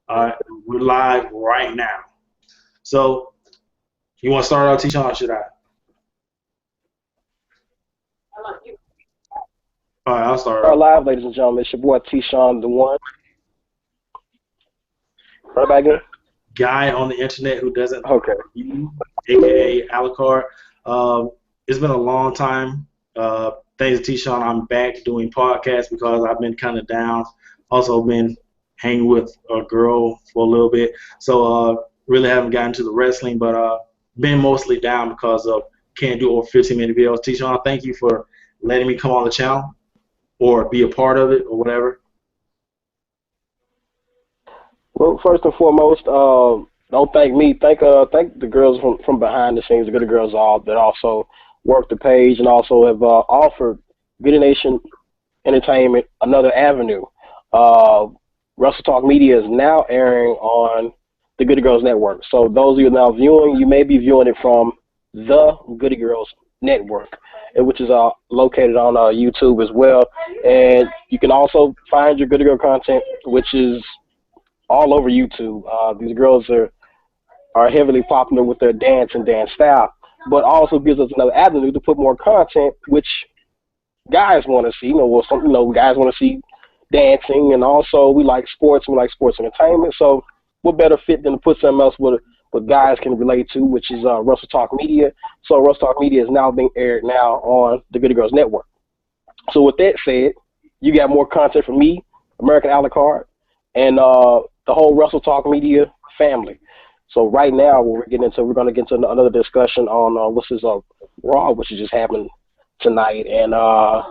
We're live right now. So, you want to start out, T-Sean, or should I? All right, I'll start Our out. live, ladies and gentlemen. It's your boy T. Sean, the one. Right back in. Guy on the internet who doesn't Okay. you, aka Alucard. It's been a long time. Thanks to T-Sean, I'm back doing podcasts because I've been kind of down. Also been hanging with a girl for a little bit. So really haven't gotten to the wrestling, but been mostly down because of can't do over 15-minute videos. T-Sean, thank you for letting me come on the channel or be a part of it or whatever. Well, first and foremost, don't thank me. Thank the girls from behind the scenes, the good girls all that also work the page and also have offered Good Nation Entertainment another avenue. Uh, Russell Talk Media is now airing on the Goody Girls Network. So those of you now viewing, you may be viewing it from the Goody Girls Network, which is located on YouTube as well. And you can also find your Goody Girl content, which is all over YouTube. These girls are heavily popular with their dance and dance style, but also gives us another avenue to put more content, which guys want to see. Guys want to see dancing, and also we like sports. We like sports entertainment. So what better fit than to put something else what guys can relate to, which is Russell Talk Media. So Russell Talk Media is now being aired now on the Goody Girls Network. So with that said, you got more content from me, American Alucard, and the whole Russell Talk Media family. So right now, we're going to get into another discussion on what's this Raw, which has just happened tonight, and I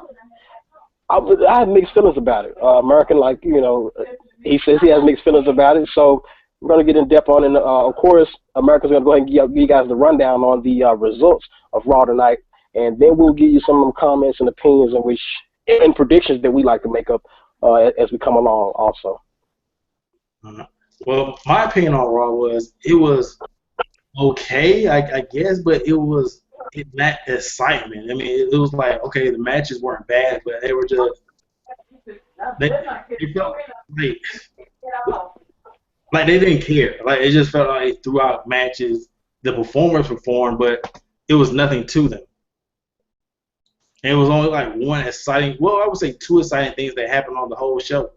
have mixed feelings about it. American, he says he has mixed feelings about it. So we're going to get in depth on it. And, of course, America's going to go ahead and give you guys the rundown on the results of Raw tonight, and then we'll give you some of them comments and opinions and predictions that we like to make up as we come along also. Well, my opinion on Raw was it was okay, I guess, but it lacked excitement. I mean, it was like okay, the matches weren't bad, but they were just they felt like like they didn't care. Like it just felt like throughout matches the performers performed, but it was nothing to them. And it was only like one exciting, well, I would say two exciting things that happened on the whole show.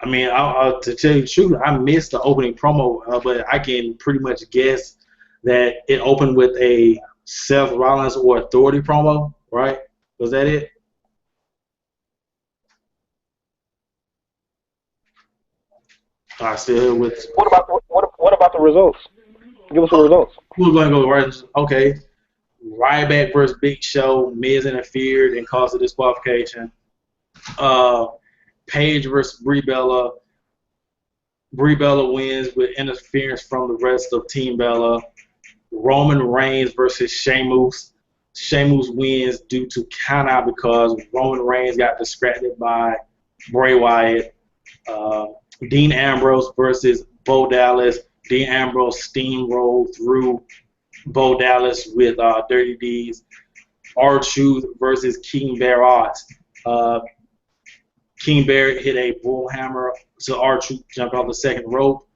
I mean, to tell you the truth, I missed the opening promo, but I can pretty much guess that it opened with a Seth Rollins or Authority promo, right? Was that it? I still with. What about the results? Give us the results. Who's going to go right? Okay, Ryback versus Big Show. Miz interfered and caused a disqualification. Paige versus Brie Bella. Brie Bella wins with interference from the rest of Team Bella. Roman Reigns versus Sheamus. Sheamus wins due to countout because Roman Reigns got distracted by Bray Wyatt. Dean Ambrose versus Bo Dallas. Dean Ambrose steamrolled through Bo Dallas with Dirty Deeds. R-Truth versus King Barrett. King Barrett hit a bull hammer, so R-Truth jumped off the second rope.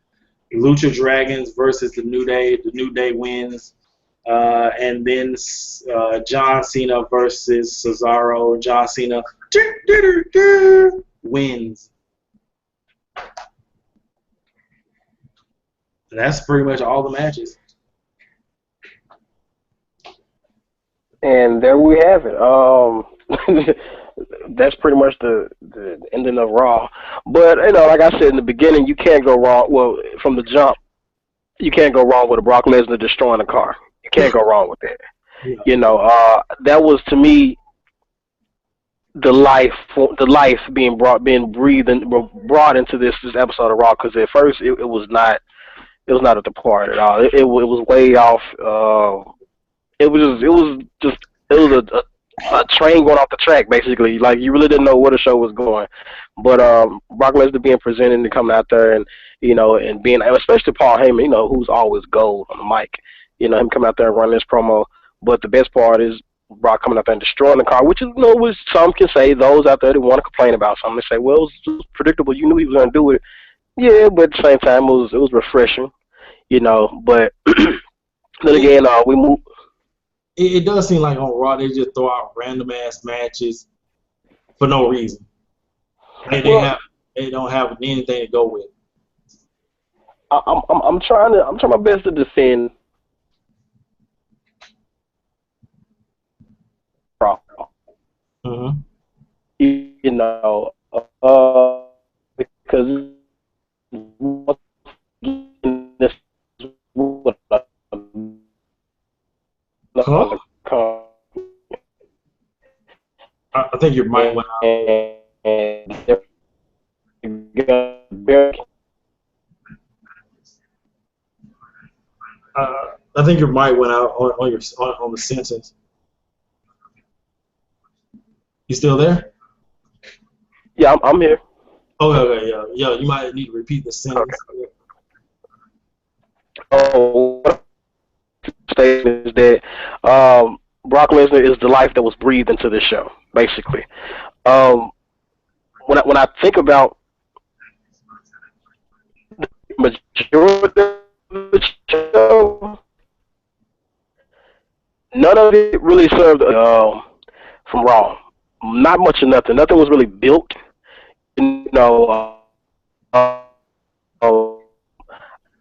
Lucha Dragons versus the New Day. The New Day wins. And then John Cena versus Cesaro. John Cena wins. That's pretty much all the matches. And there we have it. That's pretty much the ending of Raw. But, like I said in the beginning, you can't go wrong. Well, from the jump, you can't go wrong with a Brock Lesnar destroying a car. You can't go wrong with that. Yeah. That was, to me, the life being brought into this episode of Raw, because at first it was not at the part at all. It was way off. It was a train going off the track, basically. Like, you really didn't know where the show was going. But Brock Lesnar being presented and coming out there and and being, especially Paul Heyman, who's always gold on the mic. Him coming out there and running this promo. But the best part is Brock coming up and destroying the car, which is, which some can say, those out there that want to complain about something, they say, well, it was predictable. You knew he was going to do it. Yeah, but at the same time, it was refreshing, But then It, again, we move. it does seem like on Raw they just throw out random ass matches for no reason. Well, They don't have anything to go with. I'm trying my best to defend Raw. Mm-hmm. You know, because this is what Huh? another I think your mic went out. and I think your mic went out on the sentence. You still there? yeah, I'm here. Okay, yeah. You might need to repeat the Okay. sentence. Oh, what I'm saying is that Brock Lesnar is the life that was breathed into this show, basically. Um, when I think about majority of the show, none of it really served from Raw. Not much of nothing. Nothing was really built. You know, uh,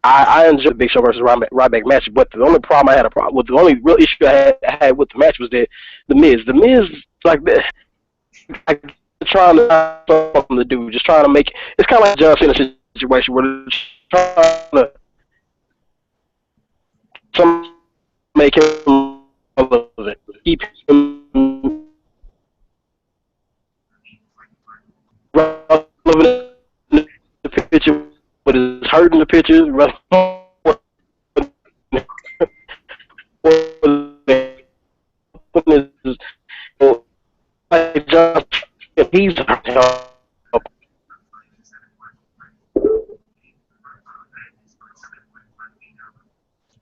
I enjoyed the Big Show versus Ryback match, but the only problem I had a problem with, the only real issue I had with the match was that the Miz, like that, like trying to find something to do, just trying to make it's kind of like John Cena situation where they're trying to some make him relevant, keep him relevant in the picture, but it's hurting the picture. Like John, he's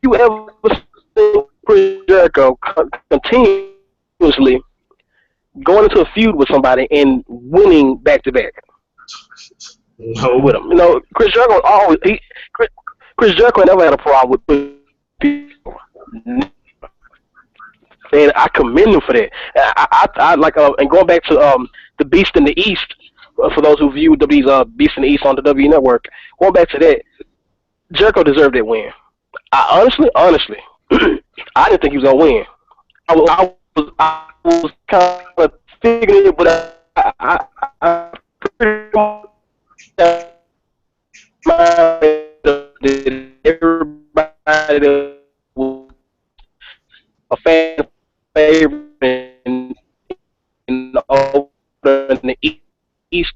you ever seen Chris Jericho continuously going into a feud with somebody and winning back to back with No. him? Chris Jericho always Chris Jericho never had a problem with people, and I commend him for that. I like and going back to the Beast in the East. For those who view these Beast in the East on the W Network, going back to that, Jericho deserved that win. Honestly, I didn't think he was gonna win. I was kind of figuring it, but I pretty much that everybody that was a fan favorite in the East,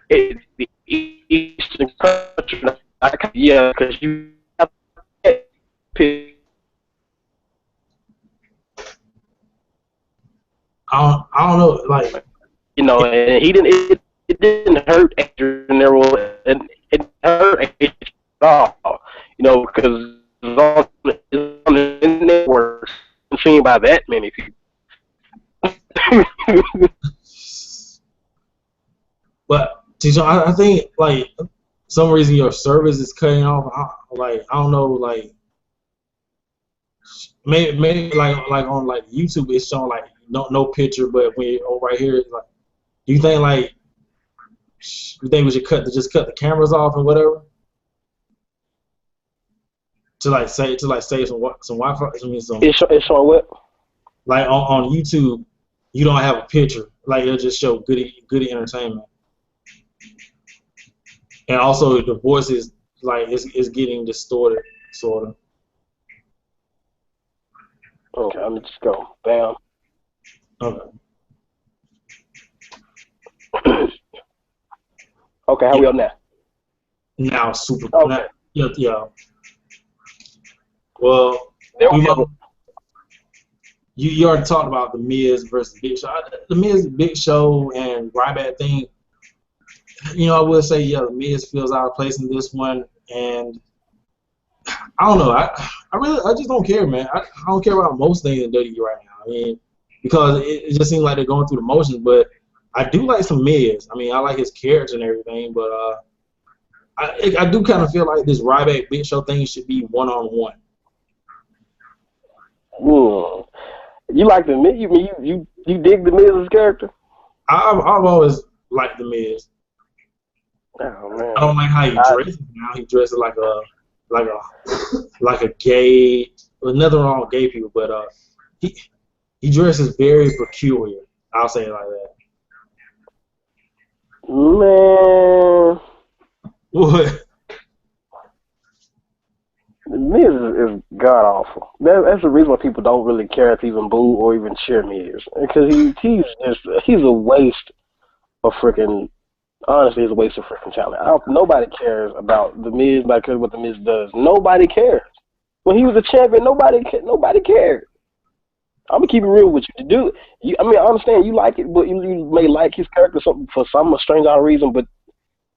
the Eastern country. Yeah, because you have to pick, I don't know. Like, and he didn't. It didn't hurt Adrian Nero, and it hurt Adrian at all. Because it's on the network, seen by that many people. but Tijon, I think like some reason your service is cutting off. I don't know. Like maybe like on like YouTube it's showing like no picture, but when you're over right here, it's like, do you think we should just cut the cameras off and whatever to save some Wi-Fi? I mean, It's showing what? like on YouTube, you don't have a picture. Like it'll just show goody entertainment, and also the voice is like it's getting distorted, sort of. Okay, let me just go. Bam. Okay. Okay, how Yeah. we up now? Now super. Okay. Yeah. Well, There we we might, go. you already talked about the Miz versus Big Show. The Miz, Big Show, and Ryback thing. I will say, yeah, the Miz feels out of place in this one, and I don't know. I just don't care, man. I don't care about most things in WWE right now. I mean, because it just seems like they're going through the motions. But I do like some Miz. I mean, I like his character and everything. But I do kind of feel like this Ryback Big Show thing should be one-on-one. You like the Miz? You dig the Miz's character? I've always liked the Miz. Oh man, I don't like how he dresses now. He dresses like a gay. There's nothing wrong with gay people, but he dresses very peculiar. I'll say it like that. Man, What? the Miz is god awful. That's the reason why people don't really care to even boo or even cheer Miz, because he's a waste of freaking. Honestly, it's a waste of freaking talent. Nobody cares about the Miz. Nobody cares what the Miz does. Nobody cares. When he was a champion, nobody cared. I'm gonna keep it real with you. I mean, I understand you like it, but you may like his character for some strange odd reason. But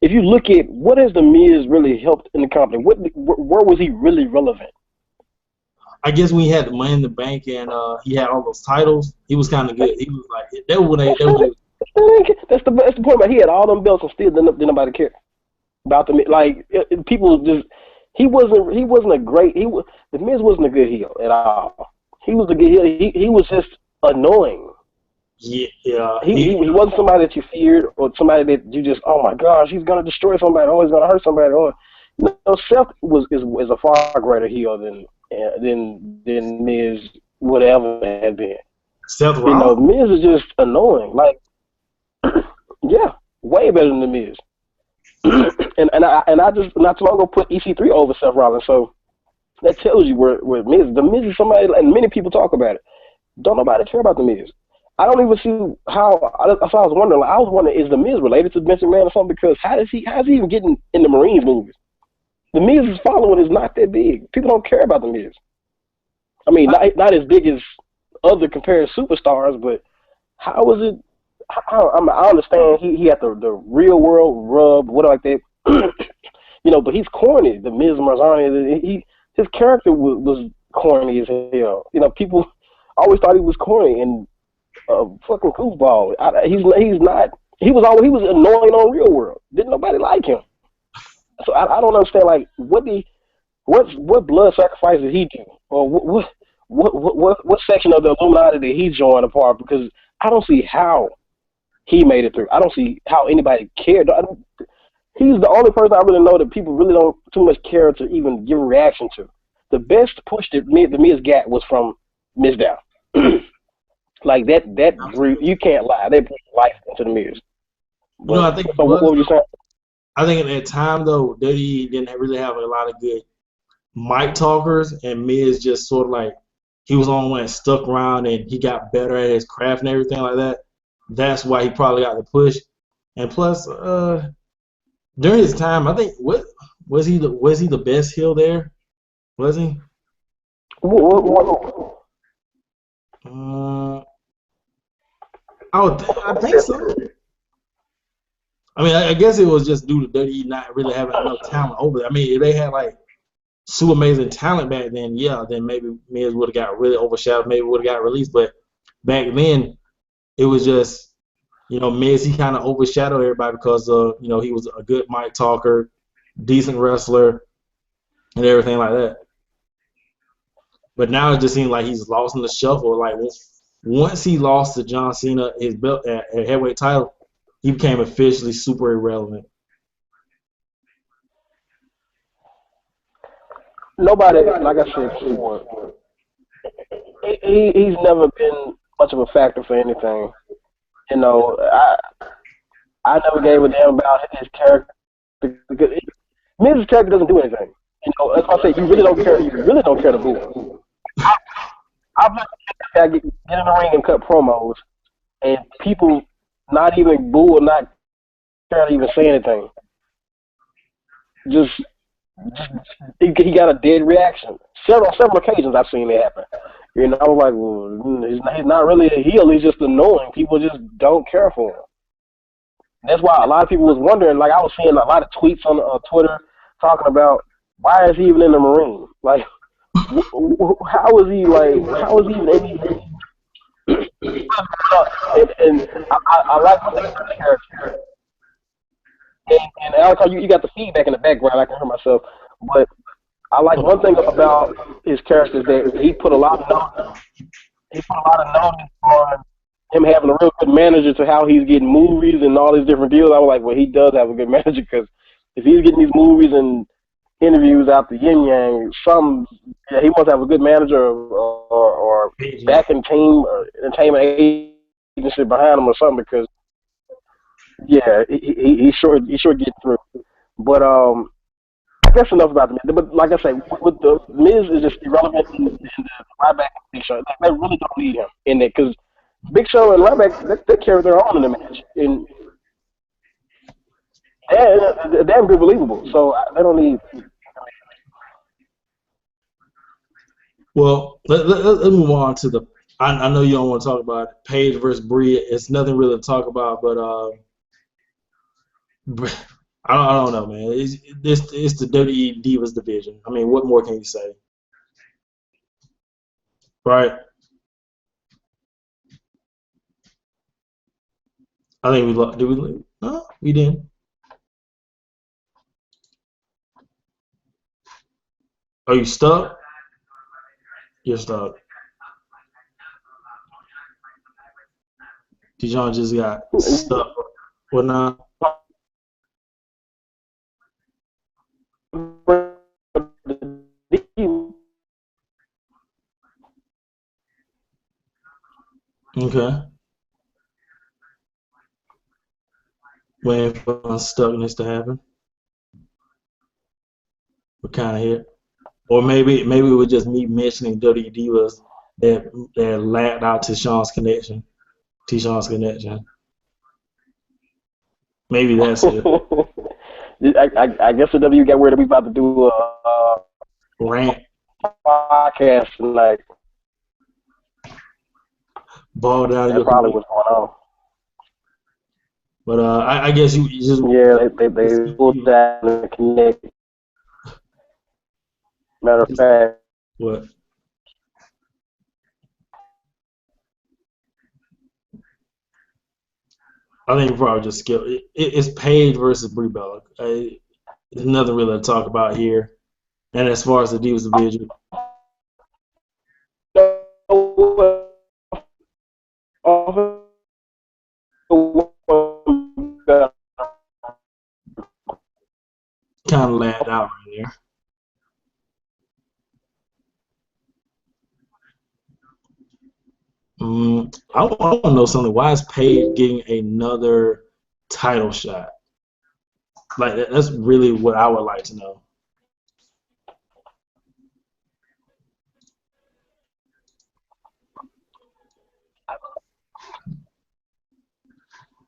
if you look at what has the Miz really helped in the company, where was he really relevant? I guess when he had the Money in the Bank and he had all those titles, he was kind of good. He was like that was That's the point. About he had all them belts and still didn't nobody care about the like people just he wasn't a great the Miz wasn't a good heel at all. He was a good heel. He was just annoying. Yeah. He wasn't somebody that you feared or somebody that you just oh my gosh he's gonna destroy somebody or he's gonna hurt somebody or no Seth is a far greater heel than Miz would ever have been. Seth Rollins? Miz is just annoying. Like yeah, way better than the Miz. and I just not too long ago put EC3 over Seth Rollins, so that tells you where the Miz is somebody, and many people talk about it. Don't nobody care about the Miz. I don't even see how. I was wondering, is the Miz related to Vince McMahon or something? Because how's he even getting in the Marines movies? The Miz's following is not that big. People don't care about the Miz. I mean, not as big as other compared superstars, but how is it? I understand he had the real world rub, whatever like that, but he's corny. The Miz Marzani, his character was corny as hell. People always thought he was corny and fucking goofball. He's not. He was annoying on Real World. Didn't nobody like him? So I don't understand. Like what blood sacrifice did he do, or what section of the Illuminati did he join a part? Because I don't see how he made it through. I don't see how anybody cared. He's the only person I really know that people really don't too much care to even give a reaction to. The best push that the Miz got was from Miz Down. Like that group, you can't lie. They put life into the Miz. I think what were you saying? I think at that time though, WWE didn't really have a lot of good mic talkers, and Miz just sort of like he was the only one that stuck around and he got better at his craft and everything like that. That's why he probably got the push. And plus, during his time, I think was he the best heel there? Was he? I think so. I mean, I guess it was just due to WWE not really having enough talent over there. I mean, if they had like super amazing talent back then, then maybe Miz would have got really overshadowed, maybe would have got released. But back then, it was just, Miz, he kind of overshadowed everybody because, he was a good mic talker, decent wrestler, and everything like that. But now it just seems like he's lost in the shuffle. Like once he lost to John Cena his belt at heavyweight title, he became officially super irrelevant. Nobody, like I said before, he's never been much of a factor for anything. I never gave a damn about his character because Miz's character doesn't do anything. That's why I say you really don't care. You really don't care to boo. I've let this guy get in the ring and cut promos, and people not even boo or not care to even say anything. Just he got a dead reaction. Several occasions I've seen it happen. I was like, well, he's not really a heel. He's just annoying. People just don't care for him. That's why a lot of people was wondering. Like I was seeing a lot of tweets on Twitter talking about why is he even in the Marine? Like, how is he like? How is he even in? And I like what they did with the character. And Alex, you got the feedback in the background. I can hear myself, but I like one thing about his character is that he put a lot of notice. He put a lot of notice on him having a real good manager to how he's getting movies and all these different deals. I was like, well, he does have a good manager because if he's getting these movies and interviews out the yin yang, yeah, he must have a good manager or backing team or entertainment agency behind him or something because yeah, he sure get through. But I guess enough about the Miz. But like I say, with the Miz is just irrelevant in the Ryback and Big Show. They really don't need him in there because Big Show and Ryback they carry their own in the match and they're damn good believable. So they don't need. Well, let's move on to the. I know you don't want to talk about Paige versus Brie. It's nothing really to talk about, but I don't know, man. It's the WWE Divas division. I mean, what more can you say? Right? I think we lost. Did we lose? No, we didn't. Are you stuck? You're stuck. Dijon just got stuck. What now? Okay. Waiting for stuckness to happen. We're kind of here. Or maybe it was just me mentioning WWE Divas that lagged out to Sean's connection. T-Sean's connection. Maybe that's it. I guess the W got word that we about to do a Rant. podcast tonight. Balled out of That's your probably computer. what's going on. But I guess you just Yeah, they pulled that and connect. Matter of fact, what? I think probably just skip. It's Paige versus Brie Bella. There's nothing really to talk about here. And as far as the Divas division, kind of lagged out right there. I want to know something. Why is Paige getting another title shot? Like that's really what I would like to know.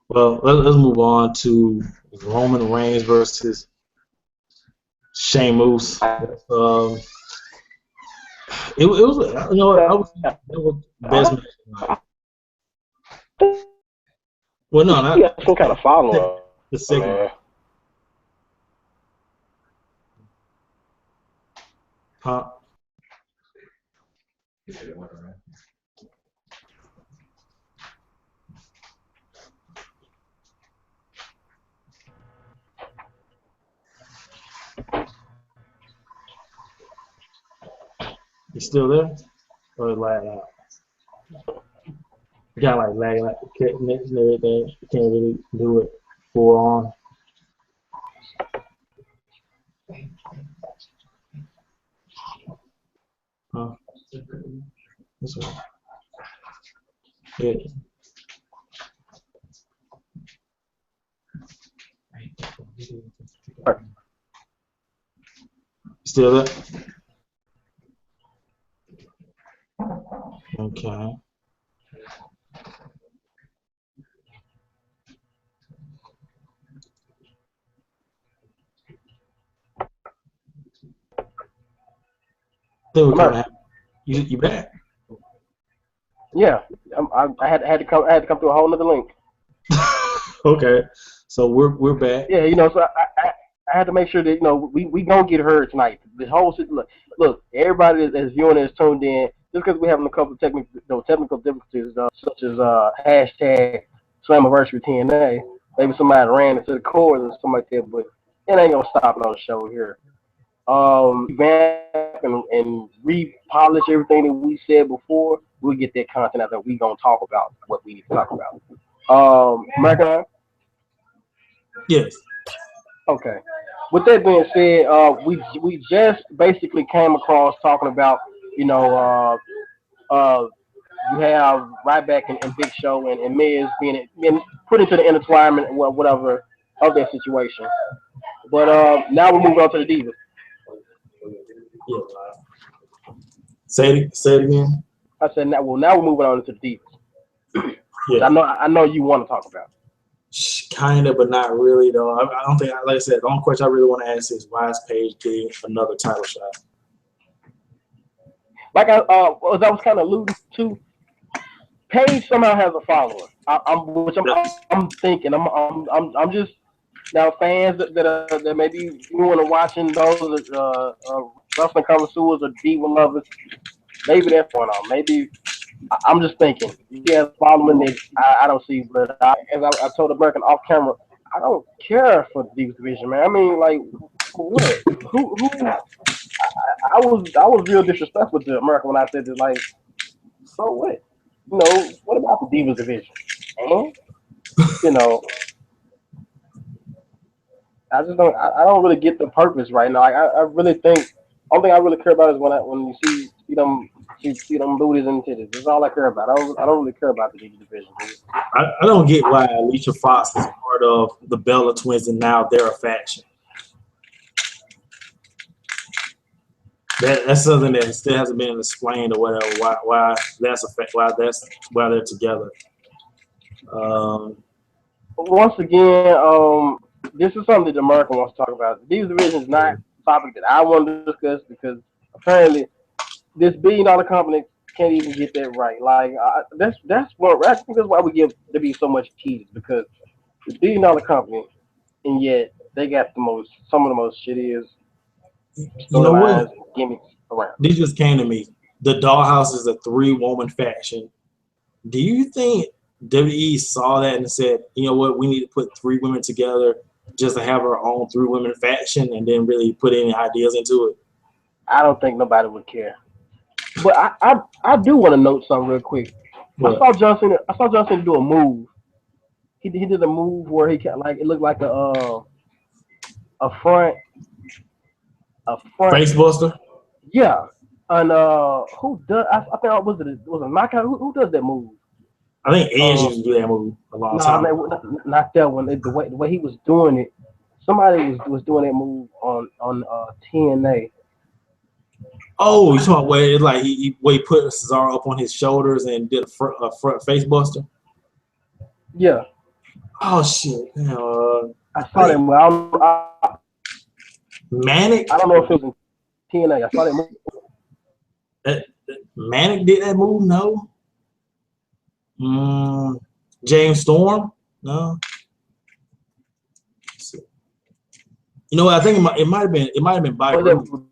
Well, let's move on to Roman Reigns versus Sheamus. It was I was it was best match tonight. Well, no, not got some kind of follow up. the second. Man. Huh? You still there? Or lag out? You got like lag out the next and everything. You can't really do it full on. Huh? This one. Yeah. Still there? Okay. I think we kind of you back. Yeah, I had to come. I had to come through a whole nother link. Okay, so we're back. Yeah, so I had to make sure that we gonna get heard tonight. The whole look, everybody that's viewing is tuned in. Just because we're having a couple of technical difficulties, such as hashtag Slammiversary TNA, maybe somebody ran into the cords or something like that, but it ain't gonna stop it on the show here. Revamp and repolish everything that we said before. We'll get that content out there. We gonna talk about what we need to talk about. American. Yes. Okay. With that being said, we just basically came across talking about you have Ryback and Big Show and Miz being put into the intertwinement or whatever of that situation. But now we're moving on to the Divas. Yeah. Say it again. I said now we're moving on to the Divas. Yeah. I know you want to talk about. Kind of, but not really though. I don't think, like I said, the only question I really want to ask is why is Paige getting another title shot? Like I was kind of alluding to, Paige somehow has a follower. I'm thinking I'm just now fans that may be viewing or watching those wrestling connoisseurs or diva lovers. Maybe that's going on. Maybe I'm just thinking. She has a following that I don't see, but as I told American off camera, I don't care for the Divas division, man. I mean, like, what? Who? I was real disrespectful to America when I said that. Like, so what? What about the Divas division? And I just don't. I don't really get the purpose right now. I really think. Only thing I really care about is when you see them booties and titties. That's all I care about. I don't really care about the Divas division. I don't get why Alicia Fox is part of the Bella Twins and now they're a faction. That's something that still hasn't been explained or whatever. Why that's why they're together. Once again, this is something that America wants to talk about. These divisions is not a topic that I want to discuss because apparently this billion-dollar company can't even get that right. Like that's why we give WWE so much keys because the billion-dollar company, and yet they got some of the most shittiest storylines and gimmicks around. This just came to me. The Dollhouse is a 3-woman faction. Do you think WWE saw that and said, you know what, we need to put 3 women together just to have our own 3-women faction and then really put any ideas into it? I don't think nobody would care. But I do want to note something real quick. What? I saw Johnson do a move. He did a move where it looked like a front Facebuster. Yeah, and who does? I think was it Knockout? Who does that move? I think Edge used to do that move a long time. Not that one. The way he was doing it, somebody was doing that move on TNA. Oh, you talking where it's like he put Cesaro up on his shoulders and did a front face buster? Yeah. Oh shit! I saw that move. Manic. I don't know if it was in TNA. I saw that move. Manic did that move? No. James Storm? No. You know what? I think it might have been Bobby Roode.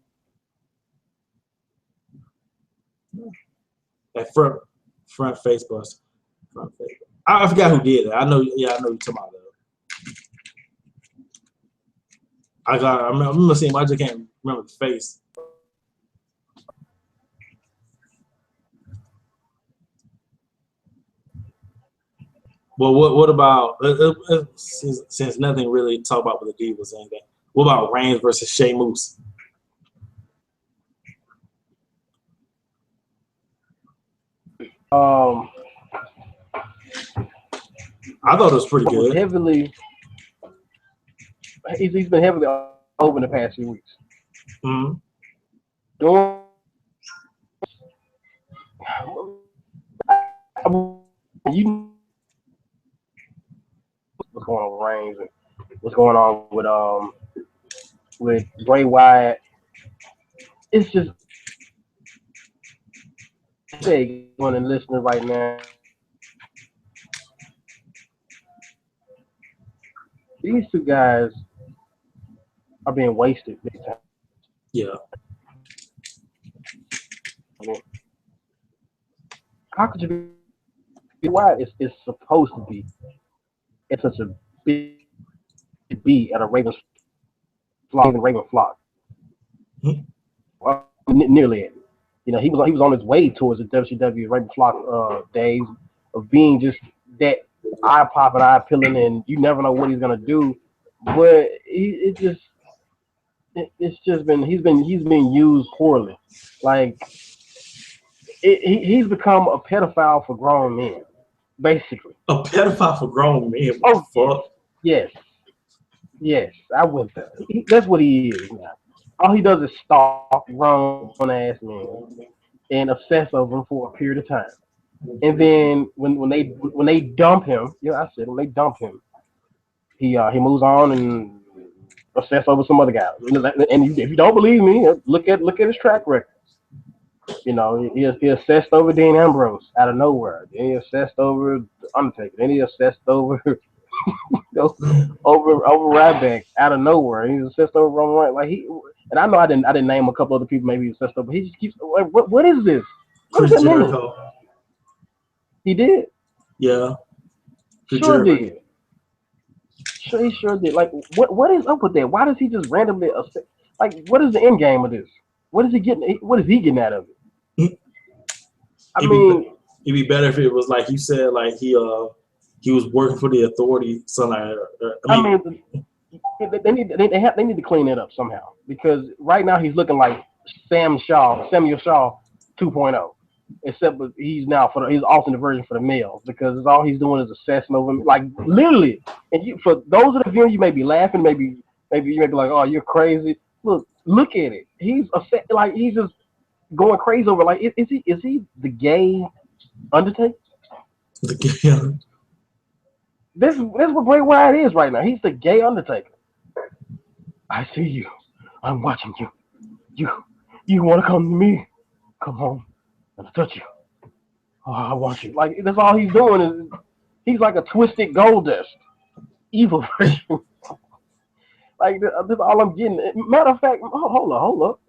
That front face buster. Front face. I forgot who did it. I know you're talking about that. I remember seeing him. I just can't remember the face. Well, what about since nothing really to talk about with the Divas and that? What about Reigns versus Sheamus? I thought it was pretty good. He's been heavily over in the past few weeks. Mm-hmm. You what's going on with Reigns and what's going on with Bray Wyatt. It's just anyone and listening right now. These two guys are being wasted big time. Yeah. I mean, how could you be why it's supposed to be it's such a big beat at a Ravens flock, even Raven flock. Mhm. Well, nearly it. He was on his way towards the WCW Raven flock days of being just that eye popping, eye peeling, and you never know what he's gonna do. But it's just been he's been used poorly. Like he's become a pedophile for grown men, basically. A pedophile for grown men. What the Oh yes, fuck? yes, yes. I went there. That's what he is now. All he does is stalk grown ass men and obsess over them for a period of time. And then when they dump him, yeah, I said when they dump him, he moves on and obsess over some other guy. And if you don't believe me, look at his track record. He obsessed over Dean Ambrose out of nowhere. Then he obsessed over the Undertaker. Then he obsessed over over Ryback out of nowhere. He's obsessed over Roman Reigns. Like and I know I didn't name a couple other people maybe he obsessed over. But he just keeps like, what is this? What does Chris that mean? Jericho. He did. Yeah. Chris Sure Jericho. did. Sure, he sure did. Like what is up with that? Why does he just randomly like what is the end game of this? What is he getting? What is he getting out of it? I It'd be mean, it'd be better if it was like you said, like he was working for the authority. So like, I I mean, mean, they need to clean it up somehow because right now he's looking like Samuel Shaw 2.0, except that he's alternate version for the males because all he's doing is assessing over like literally. And for those of the viewers, you may be laughing, maybe you may be like, oh, you're crazy. Look at it. Like he's just going crazy over like is he the gay Undertaker? yeah. This what Bray Wyatt is right now. He's the gay Undertaker. I see you. I'm watching you. You you want to come to me? Come home and I'll touch you. Oh, I want you. Like that's all he's doing is he's like a twisted Goldust, evil version. Like that's all I'm getting. Matter of fact, hold up.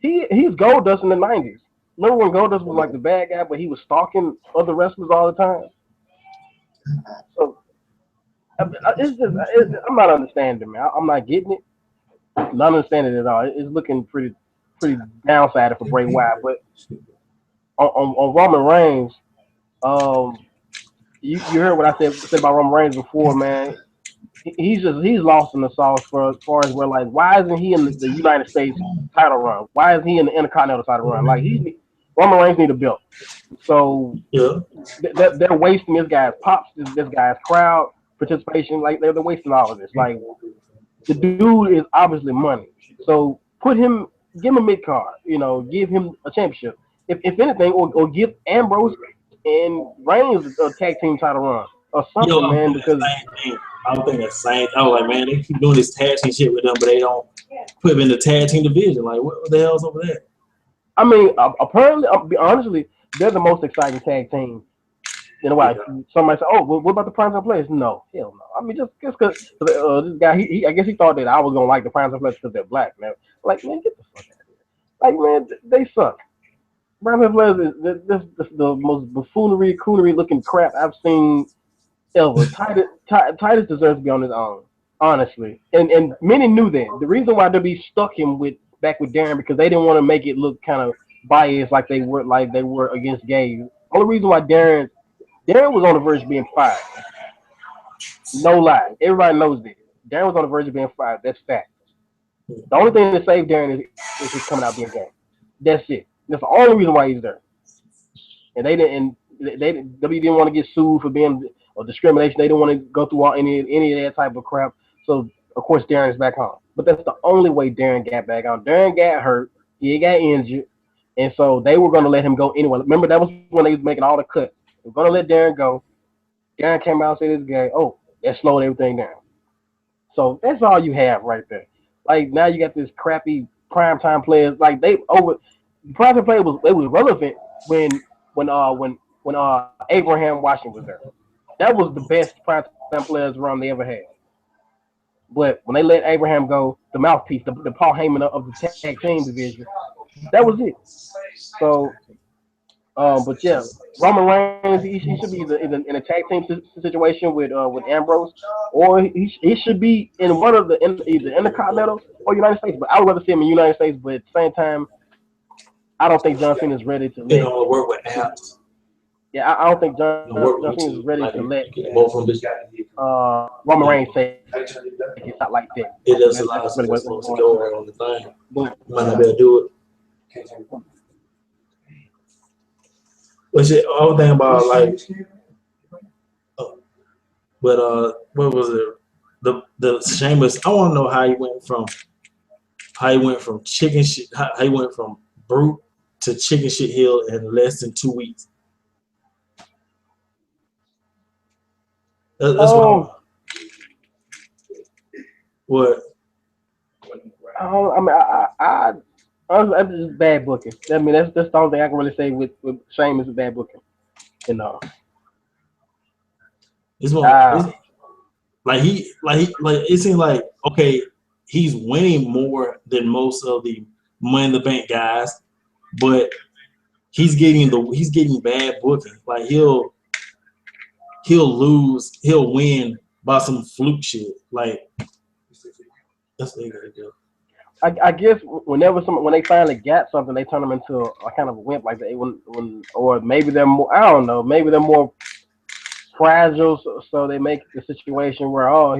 He's Goldust in the '90s. Remember when Goldust was like the bad guy, but he was stalking other wrestlers all the time? So I'm not understanding, man. I'm not getting it. Not understanding it at all. It's looking pretty downsided for Bray Wyatt. But on Roman Reigns, um, you heard what I said about Roman Reigns before, man. He's lost in the sauce for as far as where like why isn't he in the United States title run? Why is he in the Intercontinental title run? Like Roman Reigns need a belt. So Yeah. they're wasting this guy's pops, this guy's crowd participation. Like they're wasting all of this. Like the dude is obviously money. So give him a mid card. Give him a championship. If anything, or give Ambrose and Reigns a tag team title run or Yo, something, I'm man. thinking the Because same thing. I'm thinking the same. I was like, man, they keep doing this tag team shit with them, but they don't put them in the tag team division. Like, what the hell's over there? I mean, apparently, honestly, they're the most exciting tag team. Why Yeah. somebody say, "Oh, well, what about the Primetime Players?" No, hell no. I mean, just because this guy, I guess he thought that I was gonna like the Primetime Players because they're black, man. Like, man, get the fuck out of here. Like, man, they suck. Primetime Players is this the most buffoonery, coonery looking crap I've seen ever. Titus deserves to be on his own, honestly. And many knew that. The reason why WWE stuck him back with Darren because they didn't want to make it look kind of biased like they were against gays. Only reason why Darren was on the verge of being fired. No lie. Everybody knows this. Darren was on the verge of being fired. That's fact. The only thing that saved Darren is his coming out being gay. That's it. That's the only reason why he's there. And they didn't. W didn't want to get sued for being or discrimination. They didn't want to go through any of that type of crap. So of course Darren's back home. But that's the only way Darren got back on. Darren got hurt. He got injured, and so they were going to let him go anyway. Remember that was when they was making all the cuts. They were going to let Darren go. Darren came out and said this guy, oh, that slowed everything down. So that's all you have right there. Like now you got this crappy primetime players. Like they over primetime play was relevant when Abraham Washington was there. That was the best primetime players run they ever had. But when they let Abraham go, the mouthpiece, the Paul Heyman of the tag team division, that was it. So, but yeah, Roman Reigns, he should be in a tag team situation with Ambrose, or he should be in one of the either Intercontinental or United States. But I would rather see him in the United States. But at the same time, I don't think John Cena is ready to You let. know, work with apps. Yeah, I don't think You John know, work Cena with is YouTube. ready to Like let both of them. Roman You Reigns know, take it out like that. it does That's allow really some what's supposed to going go on. right on the thing. But You might not be able to do it. But shit, I was thinking about like, but what was it? The Sheamus. I want to know how he went from chicken shit. How he went from brute to chicken shit hill in less than 2 weeks. That's um, what. I mean, honestly, that's just bad booking. I mean, that's the only thing I can really say with Sheamus is bad booking. You know, It's more. uh, It's, like it seems like okay, he's winning more than most of the Money in the Bank guys, but he's getting bad booking. Like he'll lose, he'll win by some fluke shit. Like that's what they gotta do. I guess when they finally got something, they turn them into a kind of a wimp like that. Or maybe they're more. I don't know. Maybe they're more fragile, so they make the situation where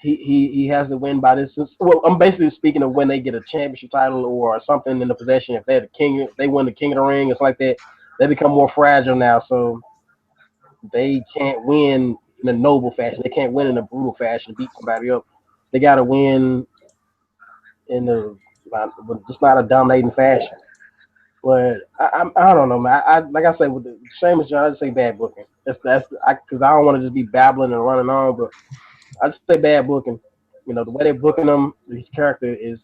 he has to win by this. Well, I'm basically speaking of when they get a championship title or something in the possession. If they're the king, if they win the King of the Ring, it's like that. They become more fragile now, so they can't win in a noble fashion. They can't win in a brutal fashion, beat somebody up. They got to win in just not a dominating fashion. But I don't know, man. Like I say with the same as John, I just say bad booking. That's because I don't want to just be babbling and running on, but I just say bad booking. You know, the way they're booking him, his character is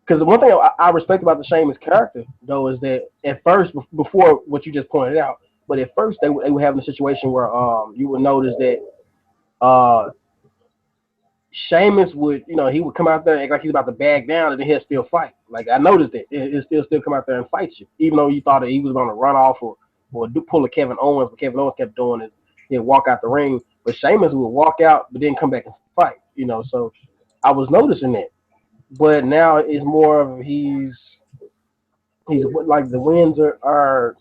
because the one thing I respect about the Sheamus character though is that at first, before what you just pointed out, but at first they were having a situation where you would notice that Sheamus would, he would come out there and act like he's about to back down, and then he'll still fight. Like I noticed that he'll still come out there and fight you, even though you thought that he was going to run off or pull a Kevin Owens. What Kevin Owens kept doing is he'd walk out the ring, but Sheamus would walk out, but then come back and fight. So I was noticing that, but now it's more of he's like the wins are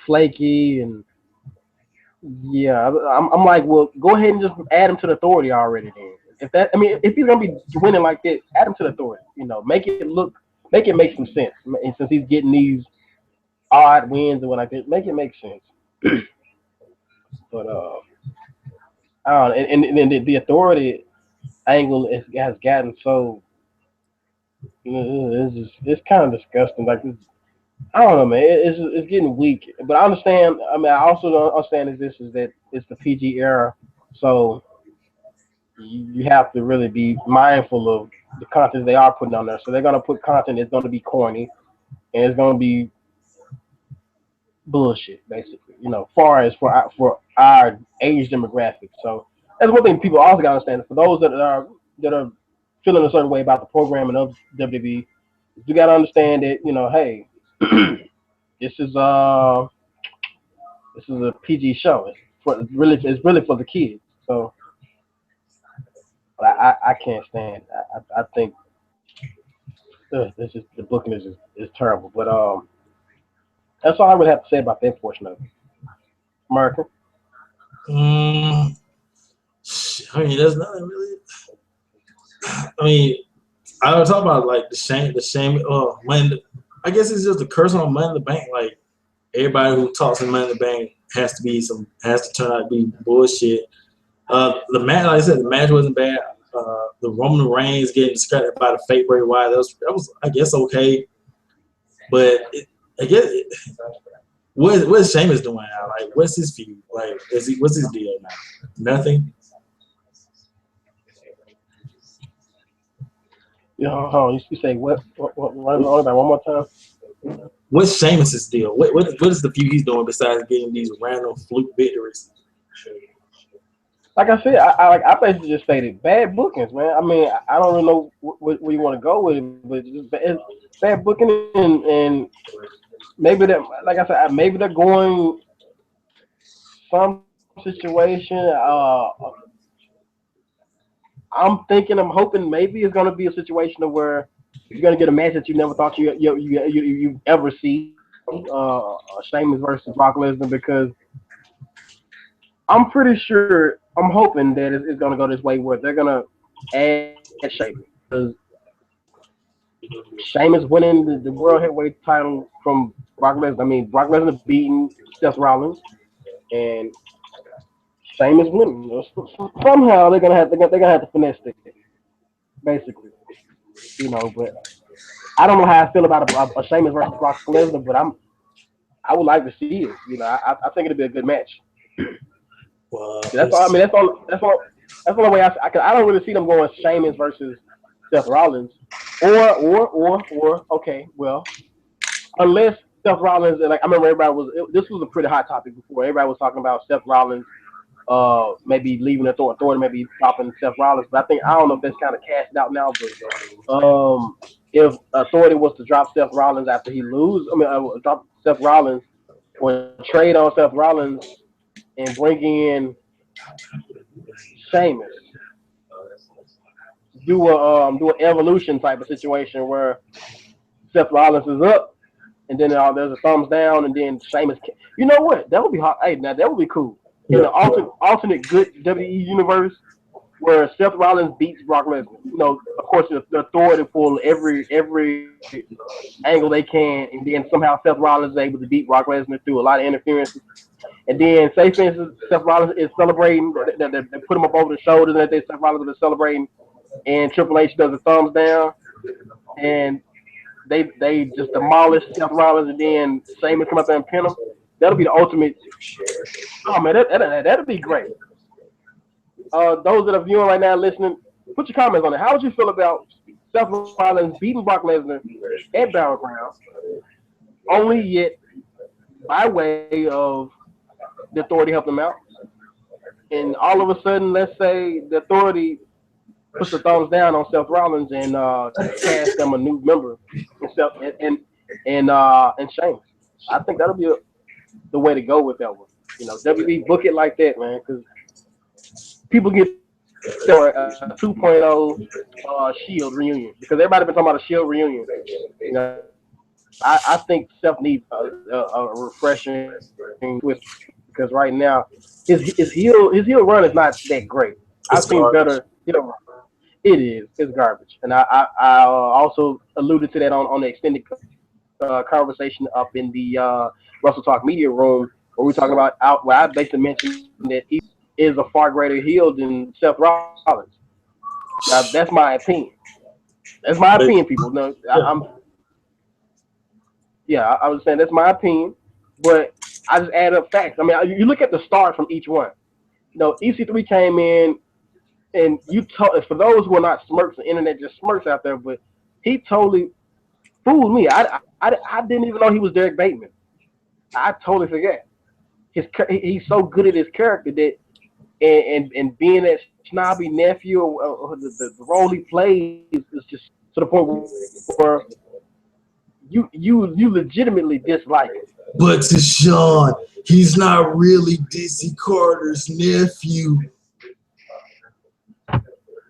flaky and yeah, I'm like, well, go ahead and just add him to the authority already. Then, if he's gonna be winning like that, add him to the authority. Make it make some sense. And since he's getting these odd wins and what like that, make it make sense. But I don't know, and the authority angle has gotten so it's kind of disgusting. Like I don't know, man. It's getting weak. But I understand. I mean, I also don't understand is that it's the PG era, so you have to really be mindful of the content they are putting on there. So they're gonna put content that's gonna be corny and it's gonna be bullshit, basically. Far as for our age demographic. So that's one thing people also gotta understand. For those that are feeling a certain way about the programming of WWE, you gotta understand that hey, this is uh this is a PG show. It's really for the kids. So I can't stand. I think this is the booking is terrible. But that's all I would have to say about that portion of it. America. Mm, I mean, there's nothing really. I mean, I was talking about like the shame. Money. I guess it's just a curse on Money in the Bank. Like everybody who talks in Money in the Bank has to turn out to be bullshit. The match, like I said, the match wasn't bad. The Roman Reigns getting discredited by the fake Bray Wyatt, that was I guess okay, but I guess what is Sheamus doing now? Like, what's his feud? Like, what's his deal now? Nothing. You say what about one more time? What's Sheamus's deal? What is the feud he's doing besides getting these random fluke victories? like I said, I basically just stated bad bookings, man. I mean, I don't really know where you want to go with it, but just bad booking and maybe that, like I said, maybe they're going some situation. I'm thinking, I'm hoping maybe it's going to be a situation of where you're going to get a match that you never thought you ever see. Sheamus versus Brock Lesnar, because I'm pretty sure, I'm hoping that it's going to go this way where they're going to add Sheamus because Sheamus winning the World Heavyweight title from Brock Lesnar. I mean, Brock Lesnar beating Seth Rollins and Sheamus winning. Somehow they're gonna have to finesse it, basically. But I don't know how I feel about a Sheamus versus Brock Lesnar, but I would like to see it. I think it'd be a good match. Well, That's all. I mean, that's the only way I don't really see them going Sheamus versus Seth Rollins, or okay, well, unless Seth Rollins, like I remember this was a pretty hot topic before. Everybody was talking about Seth Rollins maybe leaving authority, maybe dropping Seth Rollins. But I don't know if that's kind of cast out now. But if authority was to drop Seth Rollins after he lose, I mean, drop Seth Rollins or trade on Seth Rollins and bring in Sheamus, do an evolution type of situation where Seth Rollins is up, and then there's a thumbs down, and then Sheamus. You know what? That would be hot. Hey, now that would be cool. In the alternate good WWE universe, where Seth Rollins beats Brock Lesnar. Of course, the authority pull every angle they can, and then somehow Seth Rollins is able to beat Brock Lesnar through a lot of interference. And then, say for instance, Seth Rollins is celebrating, they put him up over the shoulder, and Seth Rollins is celebrating, and Triple H does a thumbs down, and they just demolish Seth Rollins, and then Sheamus come up there and pin him. That'll be the ultimate. Oh man, that'd be great. Those that are viewing right now, listening, put your comments on it. How would you feel about Seth Rollins beating Brock Lesnar at Battleground, only yet by way of the authority helping them out, and all of a sudden, let's say the authority puts the thumbs down on Seth Rollins and cast them a new member and Sheamus. I think that'll be the way to go with that one. WWE book it like that, man, because people get a 2.0 Shield reunion because everybody been talking about a Shield reunion. I think Seth needs a refreshing twist because right now his heel run is not that great. I've seen better heel run. It is. It's garbage, and I also alluded to that on the extended conversation up in the WrestleTalkMedia room where we're talking about where I basically mentioned that he is a far greater heel than Seth Rollins. Now that's my opinion. That's my opinion, people. No, I was saying that's my opinion, but I just add up facts. I mean, you look at the stars from each one. EC3 came in, and for those who are not smirks, the internet just smirks out there, but he totally fooled me. I didn't even know he was Derek Bateman. I totally forget. He's so good at his character that, and being that snobby nephew, the role he plays is just to the point where you legitimately dislike it. But to Sean, he's not really Dizzy Carter's nephew.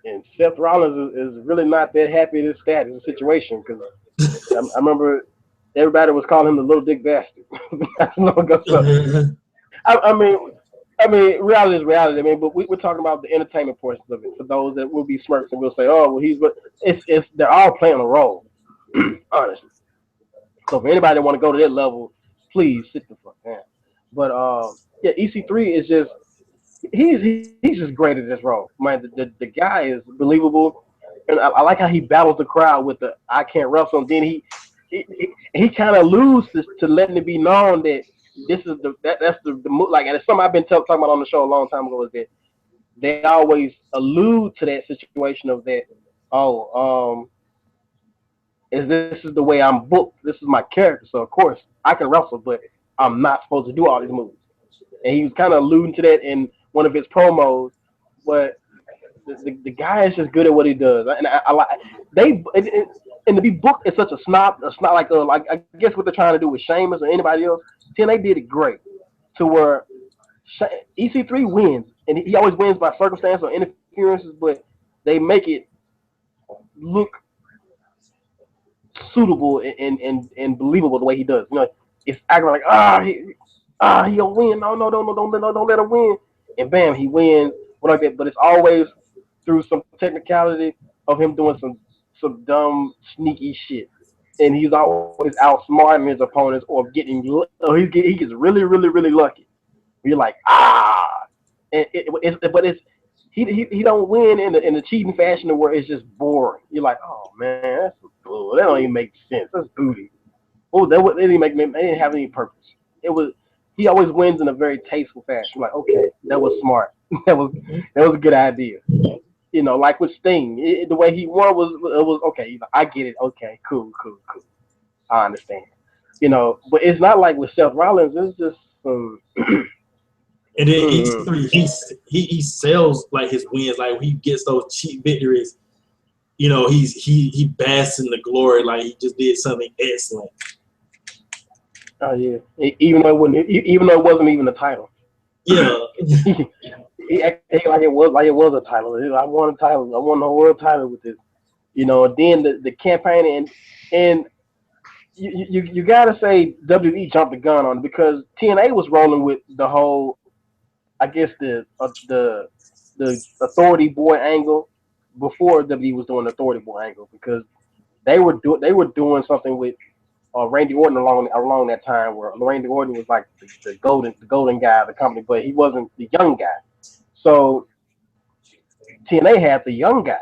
And Seth Rollins is really not that happy in his status situation because I remember everybody was calling him the little dick bastard. I mean, reality is reality. I mean, but we're talking about the entertainment portions of it. For those that will be smirks and will say, "Oh, well, but it's they're all playing a role, honestly." So for anybody that want to go to that level, please sit the fuck down. But EC3 is just he's just great at this role. Man, the guy is believable, and I like how he battles the crowd with the "I can't wrestle." And then he kind of loses to letting it be known that this is that's the like, and it's something I've been talking about on the show a long time ago, is that they always allude to that situation of that, is this is the way I'm booked, this is my character, so of course I can wrestle, but I'm not supposed to do all these moves. And he was kind of alluding to that in one of his promos but the guy is just good at what he does, and I like and to be booked as such a snob, like I guess what they're trying to do with Sheamus or anybody else. TNA did it great to where EC3 wins, and he always wins by circumstance or interferences, but they make it look suitable and believable the way he does. You know, it's acting like he'll win. Don't let him win. And bam, he wins. What like that. But it's always through some technicality of him doing some dumb sneaky shit. And he's always outsmarting his opponents or he gets really lucky. You're like but it's he don't win in a cheating fashion where it's just boring. You're like, oh man, that's bull. That don't even make sense. That's booty. Oh, they didn't make. They didn't have any purpose. It was he always wins in a very tasteful fashion. You're like, okay, that was smart. that was a good idea. You know, like with Sting, the way he won was okay. You know, I get it. Okay, cool. I understand. You know, but it's not like with Seth Rollins. It's just And then EC3, he sells like his wins, like when he gets those cheap victories. You know, he basks in the glory, like he just did something excellent. Oh yeah, even though it wasn't even a title. Yeah, he acted like it was a title. I won a title. I won the world title with this. You know, and then the campaign and you gotta say WWE jumped the gun on it because TNA was rolling with the whole, I guess the authority boy angle before WWE was doing the authority boy angle because they were doing something with Randy Orton along that time where Randy Orton was like the golden guy of the company, but he wasn't the young guy. So TNA had the young guy,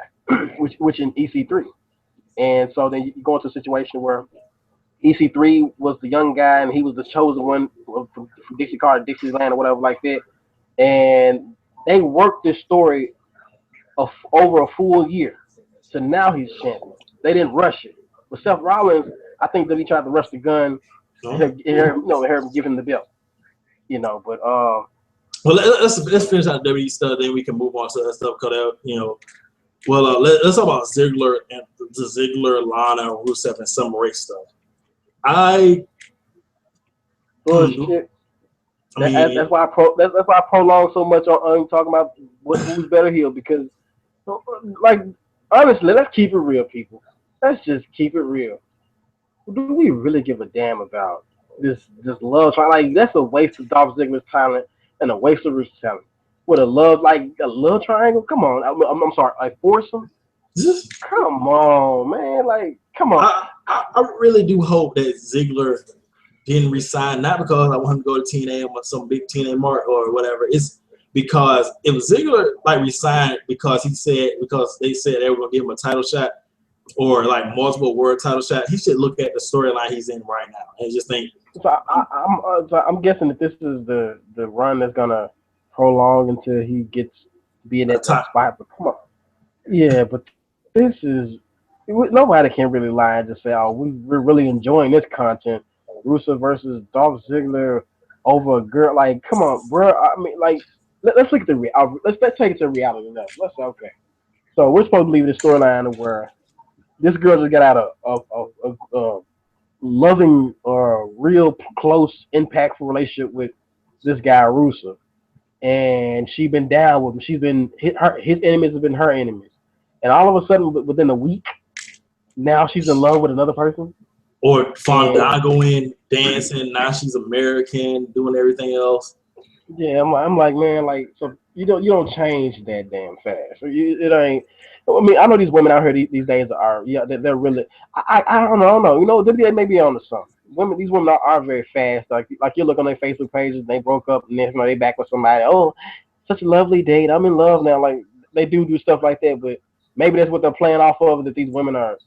which in EC3, and so then you go into a situation where EC3 was the young guy and he was the chosen one from Dixie Carter, Dixieland or whatever like that, and they worked this story of over a full year. So now he's champion. They didn't rush it. With Seth Rollins, I think that he tried to rush the gun and him give him the belt. You know, but well, let's finish out WWE stuff, then we can move on to other stuff. Cause well, let's talk about Ziggler and the Ziggler, Lana, Rusev, and Summer Rae stuff. That's why I prolong so much on talking about who's better heel because, like, honestly, let's keep it real, people. Let's just keep it real. Do we really give a damn about this love triangle? Like, that's a waste of Dolph Ziggler's talent and a waste of Ruse's talent. With a love triangle? Come on, I'm sorry, like foursome? Come on, man, like come on. I really do hope that Ziggler didn't resign, not because I want him to go to TNA or some big TNA mark or whatever. It's because if Ziggler like resigned because they said they were gonna give him a title shot or like multiple world title shot, he should look at the storyline he's in right now and just think. So I'm guessing that this is the run that's gonna prolong until he gets to be in that top spot. But come on, yeah, but this is nobody can really lie and just say, oh, we're really enjoying this content. Rusev versus Dolph Ziggler over a girl. Like, come on, bro. I mean, like, let's look at let's take it to reality now. Let's say, okay. So we're supposed to leave the storyline where this girl just got out of a loving or real close, impactful relationship with this guy Rusev, and she's been down with him. She's been his enemies have been her enemies, and all of a sudden, within a week, now she's in love with another person. Or Fandango in dancing. Now she's American, doing everything else. Yeah, I'm like, man, like, so you don't change that damn fast. It ain't. I mean, I know these women out here these days are they're really. I don't know. You know, WWE may be on to something. These women are very fast. Like you look on their Facebook pages, they broke up and then they back with somebody. Oh, such a lovely date. I'm in love now. Like they do stuff like that, but maybe that's what they're playing off of, that these women are,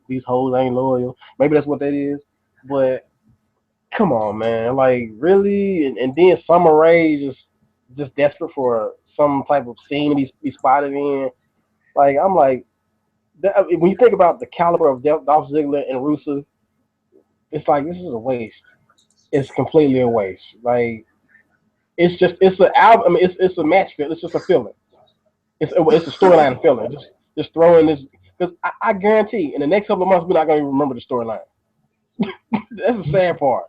these hoes ain't loyal. Maybe that's what that is. But come on, man. Like, really? And then Summer Rae just desperate for some type of scene to be spotted in. Like, I'm like, when you think about the caliber of Dolph Ziggler and Rusev, it's like, this is a waste. It's completely a waste. Like, it's an album. I mean, it's a match fit. It's just a filler. It's a storyline filler. Just throw in this because I guarantee in the next couple of months we're not going to remember the storyline. That's the sad part.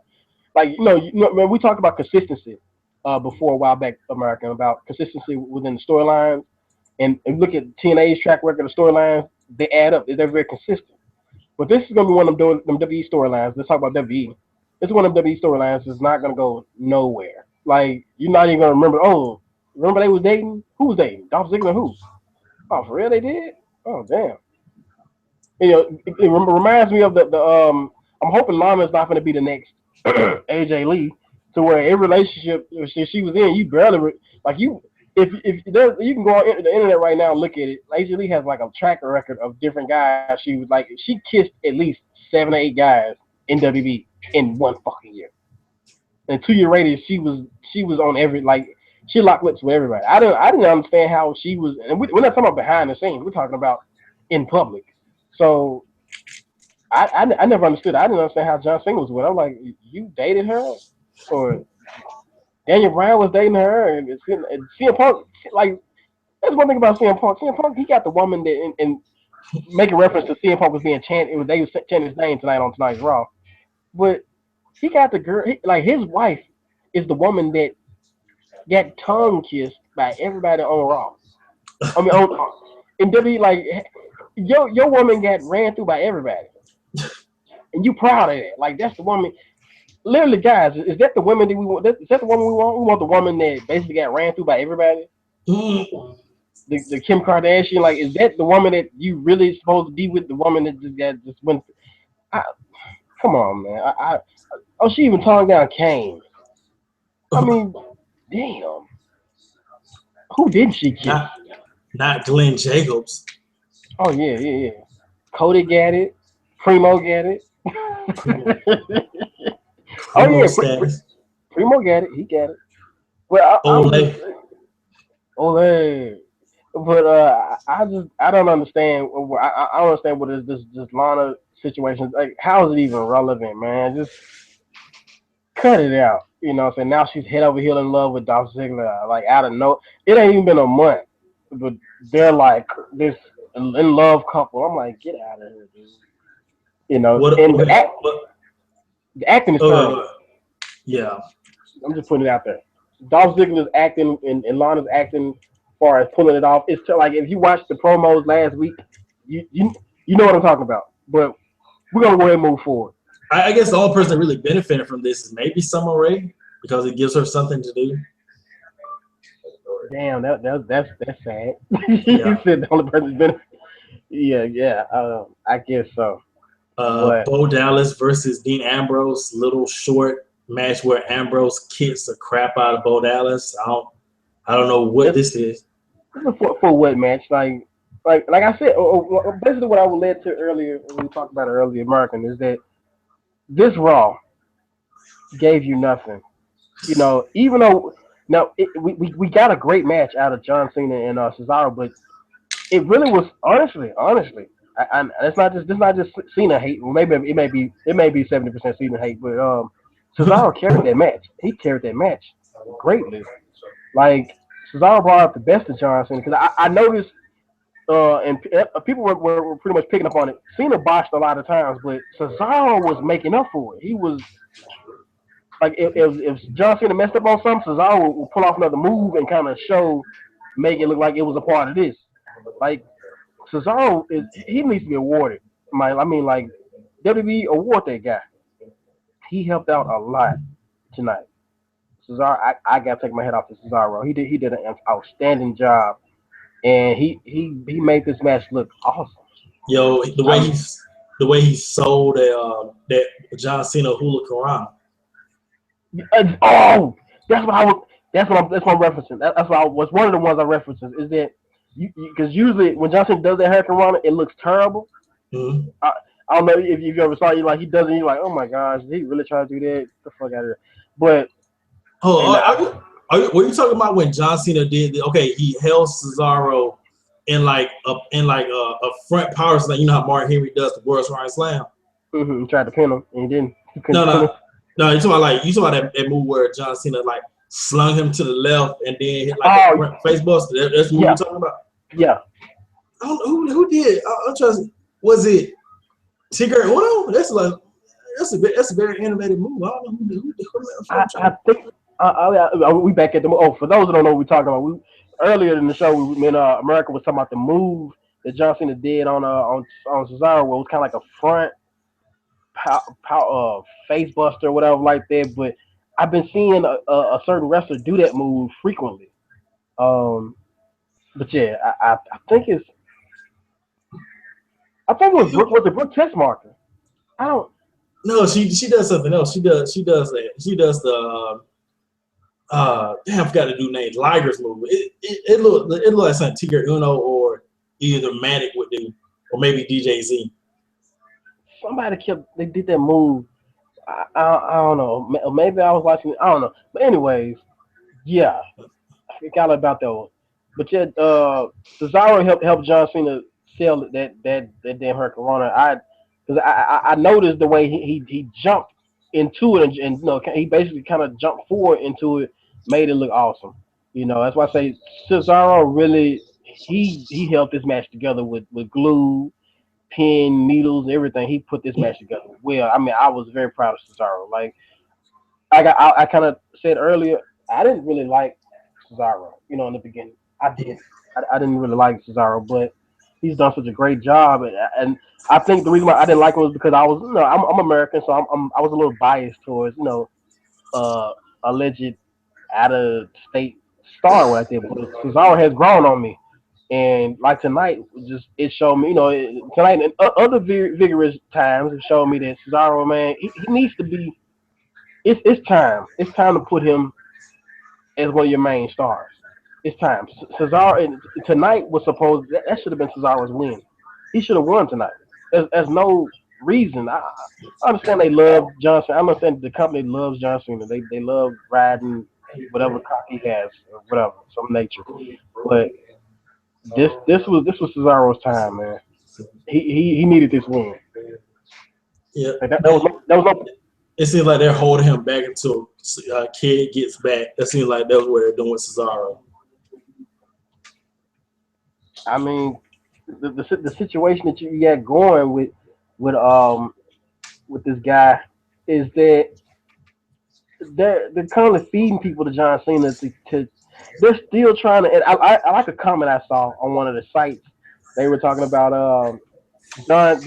Like man, we talked about consistency before a while back, American, about consistency within the storylines, and look at TNA's track record of storylines. They add up. They're very consistent. But this is going to be one of them WWE storylines. Let's talk about WWE. It's one of them WWE storylines that's not going to go nowhere. Like you're not even going to remember. Oh, remember they was dating? Who was dating? Dolph Ziggler? Who? Oh, for real? They did? Oh, damn. It reminds me of the I'm hoping Lana's not going to be the next AJ Lee, to where every relationship she was in, you barely like you. If there's, you can go on the internet right now and look at it. AJ Lee has like a track record of different guys. She kissed at least 7 or 8 guys in WWE in one fucking year. And 2-year rated, she was on every she locked lips with everybody. I didn't understand how she was, and we're not talking about behind the scenes. We're talking about in public. So I never understood. I didn't understand how John Cena was with her. I'm like, you dated her, or Daniel Bryan was dating her, and CM Punk. Like, that's one thing about CM Punk. CM Punk, he got the woman that and making reference to CM Punk was being chanted. They was chanting his name tonight on tonight's Raw, but he got the girl. His wife is the woman that got tongue kissed by everybody on Raw. I mean, in WWE, like your woman got ran through by everybody, and you proud of that. Like that's the woman. Literally, guys, is that the woman that we want? Is that the woman we want? We want the woman that basically got ran through by everybody. The Kim Kardashian, like, is that the woman that you really supposed to be with? The woman that just went. Come on, man. Oh, she even tongue down Kane. I mean, damn. Who did she kiss? Not Glenn Jacobs. Oh yeah. Cody got it. Primo got it. Oh yeah, Primo got it. He got it. Well, Ole. But I don't understand. I don't understand what is this Lana situation. Like, how is it even relevant, man? Just cut it out. You know what I'm saying? Now she's head over heel in love with Dolph Ziggler. Like, out of no, it ain't even been a month, but they're like this in love couple. I'm like, get out of here, dude. You know, the acting is terrible. Yeah. I'm just putting it out there. Dolph Ziggler's acting and Lana's acting as far as pulling it off. It's like if you watched the promos last week, you know what I'm talking about. But we're gonna go ahead and move forward. I guess the only person that really benefited from this is maybe Summer Rae because it gives her something to do. Damn, that's sad. You said the only person benefited. Yeah. I guess so. Bo Dallas versus Dean Ambrose, little short match where Ambrose kicks the crap out of Bo Dallas. I don't know what this is. For what match? Like I said, basically what I was led to earlier when we talked about it earlier, American, is that this Raw gave you nothing. You know, even though we got a great match out of John Cena and Cesaro, but it really was honestly. It's not just Cena hate. Well, maybe it may be 70% Cena hate, but Cesaro carried that match. He carried that match greatly. Like Cesaro brought up the best of John Cena because I noticed, and people were pretty much picking up on it. Cena botched a lot of times, but Cesaro was making up for it. He was like, if John Cena messed up on something, Cesaro will pull off another move and kind of make it look like it was a part of this. Like Cesaro he needs to be awarded. I mean, like WWE award that guy. He helped out a lot tonight. Cesaro, I gotta take my head off to Cesaro. He did an outstanding job, and he made this match look awesome. Yo, the way he sold that John Cena hurricane. Oh, that's what I'm referencing. That's what was one of the ones I referenced. Is that because usually when John Cena does that hurricane run, it looks terrible. Mm-hmm. I don't know if you ever saw it. Like he does it, you're like, oh my gosh, did he really try to do that? Get the fuck out of here. But were you talking about when John Cena did? He held Cesaro in like a front power slam. You know how Mark Henry does the World Slam Slam. Mm-hmm. He tried to pin him and he didn't. No. You talking about that move where John Cena like slung him to the left and then hit like a front face buster. That's what you're talking about. Yeah. I don't know who did. I'm trying to. Was it Tigger Uno? That's a very innovative move. I don't know who did. I think we back at the. Oh, for those that don't know what we're talking about, earlier in the show, when America was talking about the move that John Cena did on Cesaro, where it was kind of like a front face buster or whatever like that. But I've been seeing a certain wrestler do that move frequently. But yeah, I think it was Brooke Testmarker. I don't. No, she does something else. She does the damn, I forgot to do names. Liger's move. It looked like something Tigger Uno or either Matic would do, or maybe DJZ. Somebody they did that move. I don't know. Maybe I was watching. I don't know. But anyways, yeah, I forgot about that one. But yeah, Cesaro helped John Cena sell that damn Hurricane Corona. Because I noticed the way he jumped into it and he basically kind of jumped forward into it, made it look awesome. That's why I say Cesaro really he helped this match together with glue, pin, needles, everything. He put this match together well. I mean, I was very proud of Cesaro. Like I kind of said earlier, I didn't really like Cesaro. In the beginning, I didn't. I didn't really like Cesaro, but he's done such a great job, and I think the reason why I didn't like him was because I was, I'm American, so I was a little biased towards, alleged out of state star right there. But Cesaro has grown on me, and like tonight, it showed me, tonight and other vigorous times, it showed me that Cesaro, man, he needs to be. It's time. It's time to put him as one of your main stars. It's time. Cesaro tonight was supposed that should have been Cesaro's win. He should have won tonight. There's no reason. I understand they love Johnson. I understand the company loves Johnson. They love riding whatever cock he has or whatever some nature. But this was Cesaro's time, man. He needed this win. Yeah, Like that was no. it seems like they're holding him back until Kid gets back. That seems like that's what they're doing with Cesaro. I mean, the situation that you got going with this guy is that they're currently feeding people to John Cena to they're still trying to. And I like a comment I saw on one of the sites. They were talking about John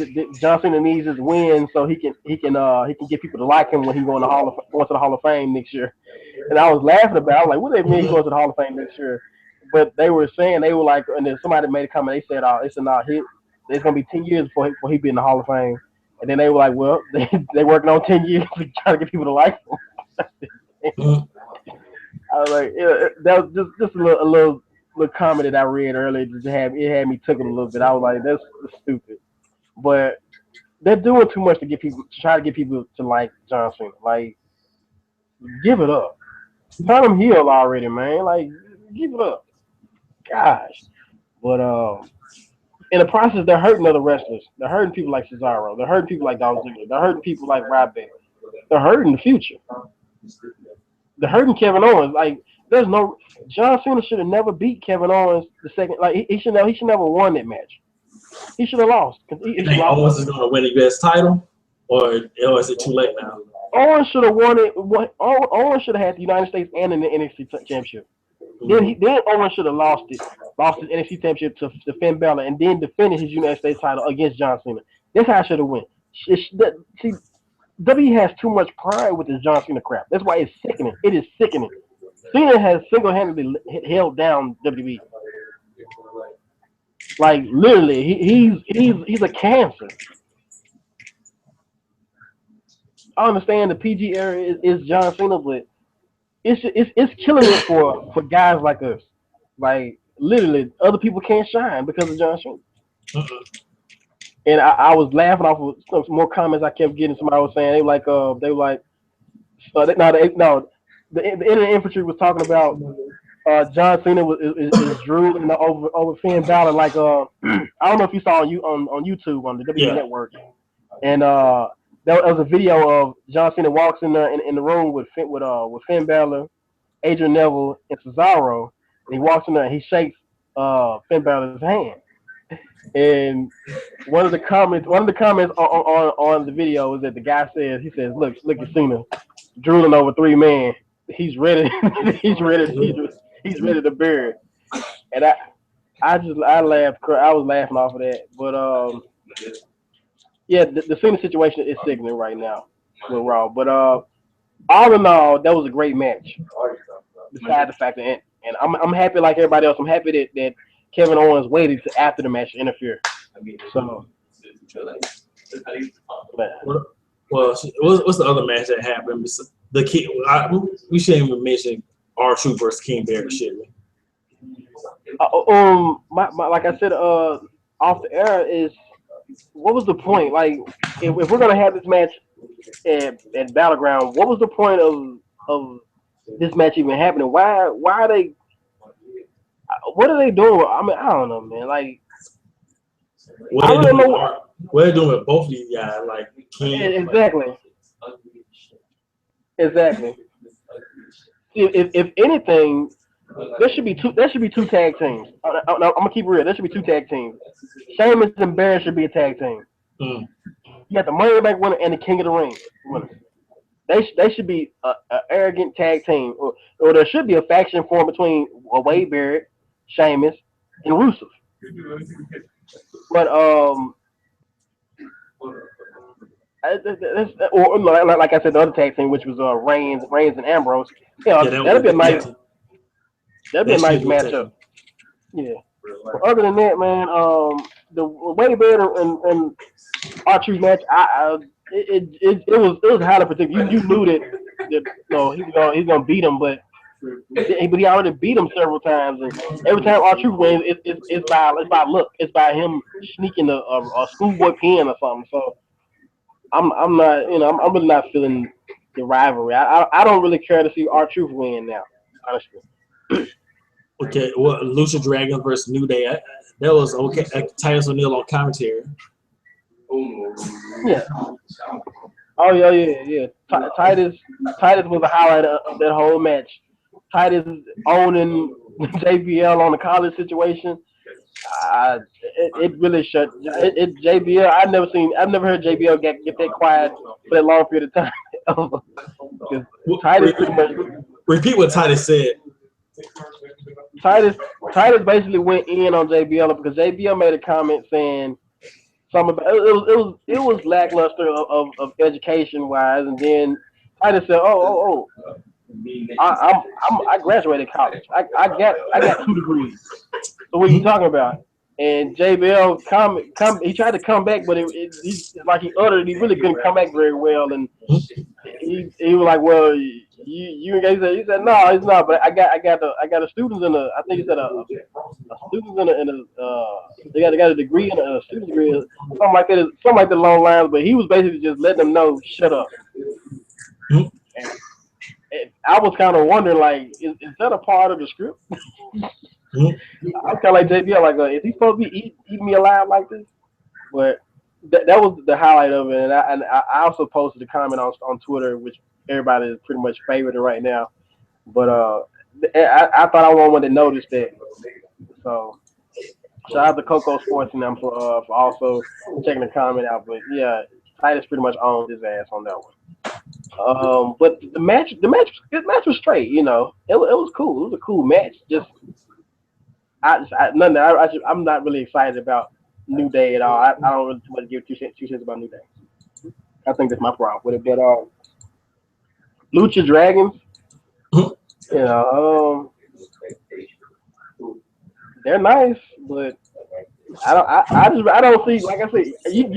Cena needs his win so he can get people to like him when he going to the Hall of Fame next year. And I was laughing about it. I was like, what do they mean he goes to the Hall of Fame next year? But they were saying, they were like, and then somebody made a comment. They said, it's gonna be 10 years before he be in the Hall of Fame. And then they were like, well, they working on 10 years to try to get people to like him. I was like, yeah, that was just a little comment that I read earlier. It had me tickled a little bit. I was like, that's stupid. But they're doing too much to try to get people to like John Cena. Like, give it up. Turn him heel already, man. Like, give it up. Gosh. But in the process, they're hurting other wrestlers. They're hurting people like Cesaro. They're hurting people like Dolph Ziggler. They're hurting people like Rob Bailey. They're hurting the future. They're hurting Kevin Owens. Like, there's no John Cena should have never beat Kevin Owens the second. Like, he should never won that match. He should have lost. You think Owens is going to win the U.S. title, or is it too late now? Owens should have won it. Owens should have had the United States and in the NXT championship. Then Owens should have lost his NXT championship to Finn Balor, and then defended his United States title against John Cena. That's how I should have won. See, WWE has too much pride with this John Cena crap. That's why it's sickening. It is sickening. Cena has single-handedly held down WWE. Like, literally, he's a cancer. I understand the PG era is John Cena, but it's killing it for guys like us. Like, literally, other people can't shine because of John Cena. Uh-uh. And I was laughing off of some more comments I kept getting. Somebody was saying the internet infantry was talking about John Cena is drooling over Finn Balor. Like I don't know if you saw on YouTube on the WWE Network, and there was a video of John Cena walks in there in the room with Finn Balor, Adrian Neville, and Cesaro. And he walks in there and he shakes Finn Balor's hand. And one of the comments on the video is that the guy says, he says, look at Cena drooling over 3 men. He's ready. he's ready to bury it. And I laughed. I was laughing off of that. But yeah, the Cena situation is sickening right now with Raw. But all in all, that was a great match. Besides the fact that, and I'm happy like everybody else. I'm happy that Kevin Owens waited to after the match to interfere. So, but, Well, what's the other match that happened? The King. We shouldn't even mention R-Truth versus King Barrett shit. like I said, off the air is what was the point? Like, if we're gonna have this match at Battleground, what was the point of this match even happening? Why are they? What are they doing? I mean, I don't know, man. Like, what I don't know. What they're doing with both of these guys, like King. Exactly. Exactly. If anything, there should be two. There should be two tag teams. I'm gonna keep it real. There should be two tag teams. Sheamus and Barrett should be a tag team. Mm. You got the Money in the Bank winner and the King of the Ring winner. They should be a arrogant tag team, or there should be a faction formed between Wade Barrett, Sheamus, and Rusev. But or like I said, the other tag team, which was Reigns and Ambrose. Yeah, that'd be a nice matchup. Yeah. But other than that, man, the Wade Barrett and R-Truth match, it was highly predictable. You knew that he's gonna beat him, but he already beat him several times, and every time R-Truth wins, it's by luck. It's by him sneaking a schoolboy pin or something. So I'm not, I'm really not feeling the rivalry. I don't really care to see R-Truth win now, honestly. Okay, well, Lucha Dragons versus New Day. That was okay. Titus O'Neil on commentary. Yeah. Oh yeah. Titus was the highlight of that whole match. Titus owning JBL on the college situation. It really shut. JBL. I've never heard JBL get that quiet for that long period of time. Titus pretty much. Repeat what Titus said. Titus basically went in on JBL because JBL made a comment saying something about it was lackluster of education wise, and then Titus said, I graduated college. I got 2 degrees. So what are you talking about? And JBL he tried to come back, but it's like he uttered. He really couldn't come back very well, and he was like, well. He said no, it's not. But I got a students in I think he said a students they got a degree in a student degree, something like that along lines. But he was basically just letting them know, shut up. And I was kind of wondering, like, is that a part of the script? I was kind of like JBL, like, is he supposed to be eating me alive like this? But that was the highlight of it, and I also posted a comment on Twitter, which everybody is pretty much favoriting right now. But I thought I wanted to notice that. So shout out to Coco Sports and them for also checking the comment out. But yeah, Titus pretty much owned his ass on that one. But the match was straight. It was cool. It was a cool match. Just I'm not really excited about New Day at all. I don't really want to give two cents about New Day. I think that's my problem with it. But Lucha Dragons, they're nice, but I don't see, like I said, you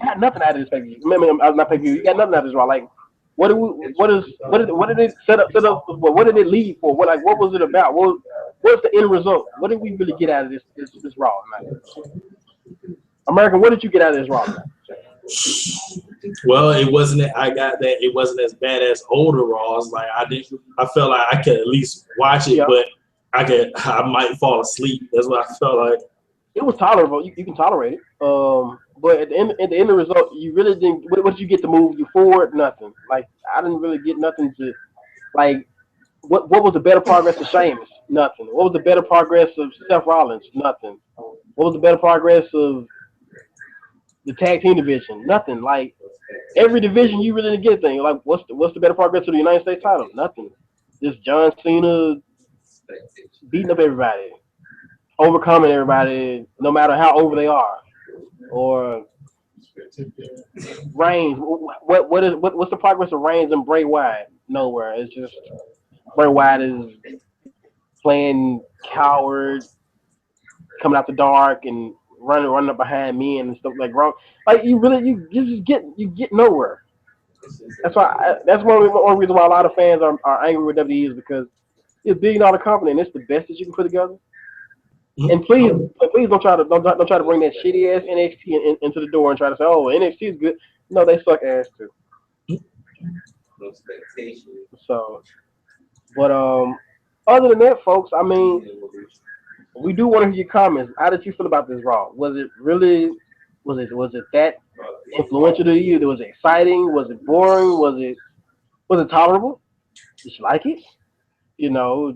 got nothing out of this pay-per-view. Not pay-per-view. You got nothing out of this Raw. Like, what did it set up? What did it lead for? What was it about? What's the end result? What did we really get out of this Raw? American, what did you get out of this Raw? Well, it wasn't. I got that it wasn't as bad as older Raws. Like I felt like I could at least watch it, but I might fall asleep. That's what I felt like. It was tolerable. You can tolerate it. But at the end of the result, you really didn't. What did you get to move you forward? Nothing. Like, I didn't really get nothing to, like, what was the better progress of Sheamus? Nothing. What was the better progress of Seth Rollins? Nothing. What was the better progress of the tag team division? Nothing. Like every division, you really didn't get anything. Like what's the better progress of the United States title? Nothing. Just John Cena beating up everybody, overcoming everybody, no matter how over they are. Or Reigns. What's the progress of Reigns and Bray Wyatt? Nowhere. It's just Bray Wyatt is playing coward, coming out the dark and running up behind me and stuff like wrong. Like you just get nowhere. That's why that's one reason why a lot of fans are angry with WWE is because it's a $1 billion company and it's the best that you can put together. And please don't try to bring that shitty ass NXT into the door and try to say, oh, NXT is good. No, they suck ass too. So, but other than that, folks, I mean, we do want to hear your comments. How did you feel about this Raw? Was it really? Was it that influential to you? Was it exciting? Was it boring? Was it tolerable? Did you like it? You know,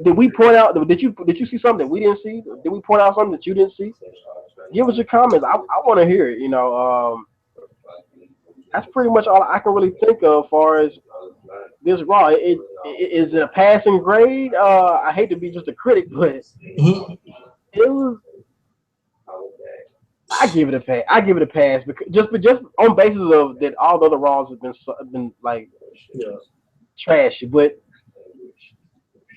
did we point out? Did you see something that we didn't see? Did we point out something that you didn't see? Give us your comments. I want to hear it. You know, that's pretty much all I can really think of as far as this Raw. Is it a passing grade? I hate to be just a critic, but it was. I give it a pass. I give it a pass because just on basis of that all the other Raws have been like trashy, but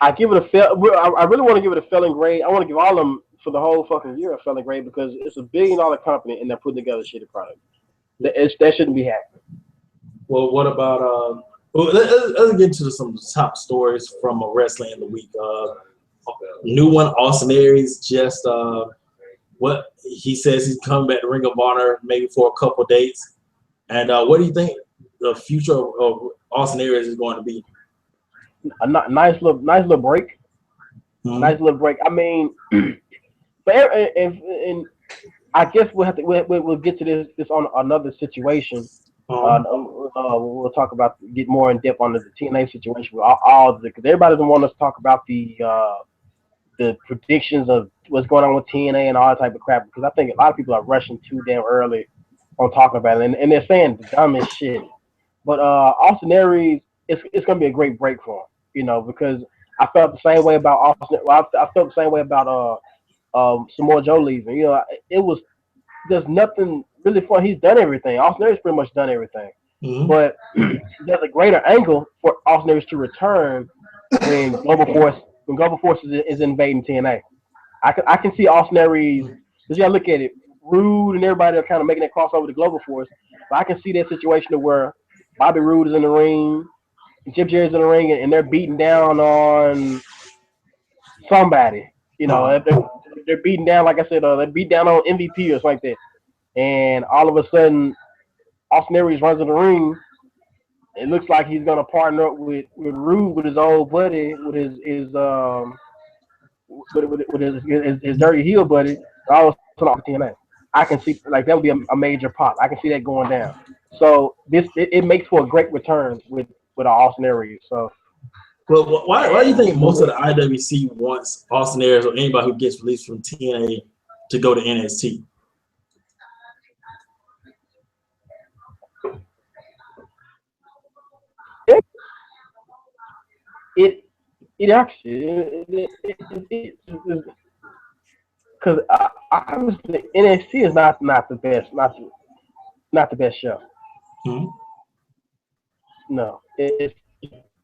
I give it I really want to give it a failing grade. I want to give all of them for the whole fucking year a failing grade because it's a $1 billion company and they're putting together a shitty product. That shouldn't be happening. Well, what about let's get into some of the top stories from wrestling in the week. New one, Austin Aries just what he says he's coming back to Ring of Honor maybe for a couple dates. And what do you think the future of Austin Aries is going to be? A nice little break. Mm-hmm. Nice little break. I mean, but and I guess we'll get to this on another situation. We'll talk about get more in depth on the TNA situation with all because everybody doesn't want us to talk about the predictions of what's going on with TNA and all that type of crap because I think a lot of people are rushing too damn early on talking about it and they're saying the dumbest shit. But Austin Aries, it's gonna be a great break for him, you know, because I felt the same way about Austin. Well, I felt the same way about Samoa Joe leaving. You know, there's nothing really fun. He's done everything. Austin Aries pretty much done everything. Mm-hmm. But there's a greater angle for Austin Aries to return when Global Force is invading TNA. I can see Austin Aries, because you gotta look at it, Rude and everybody are kind of making that crossover to Global Force. But I can see that situation where Bobby Roode is in the ring, Jeff Jarrett's in the ring, and they're beating down on somebody. You know, they're beating down, like I said, they beat down on MVP or something like that. And all of a sudden, Austin Aries runs in the ring. It looks like he's gonna partner up with Rude, with his old buddy, with his dirty heel buddy. All of a sudden, off TNA. I can see like that would be a major pop. I can see that going down. So it makes for a great return with Austin Aries. So, well, why do you think most of the IWC wants Austin Aries or anybody who gets released from TNA to go to NXT? It actually because obviously NXT is not the best, not the best show. Mm-hmm. No, it's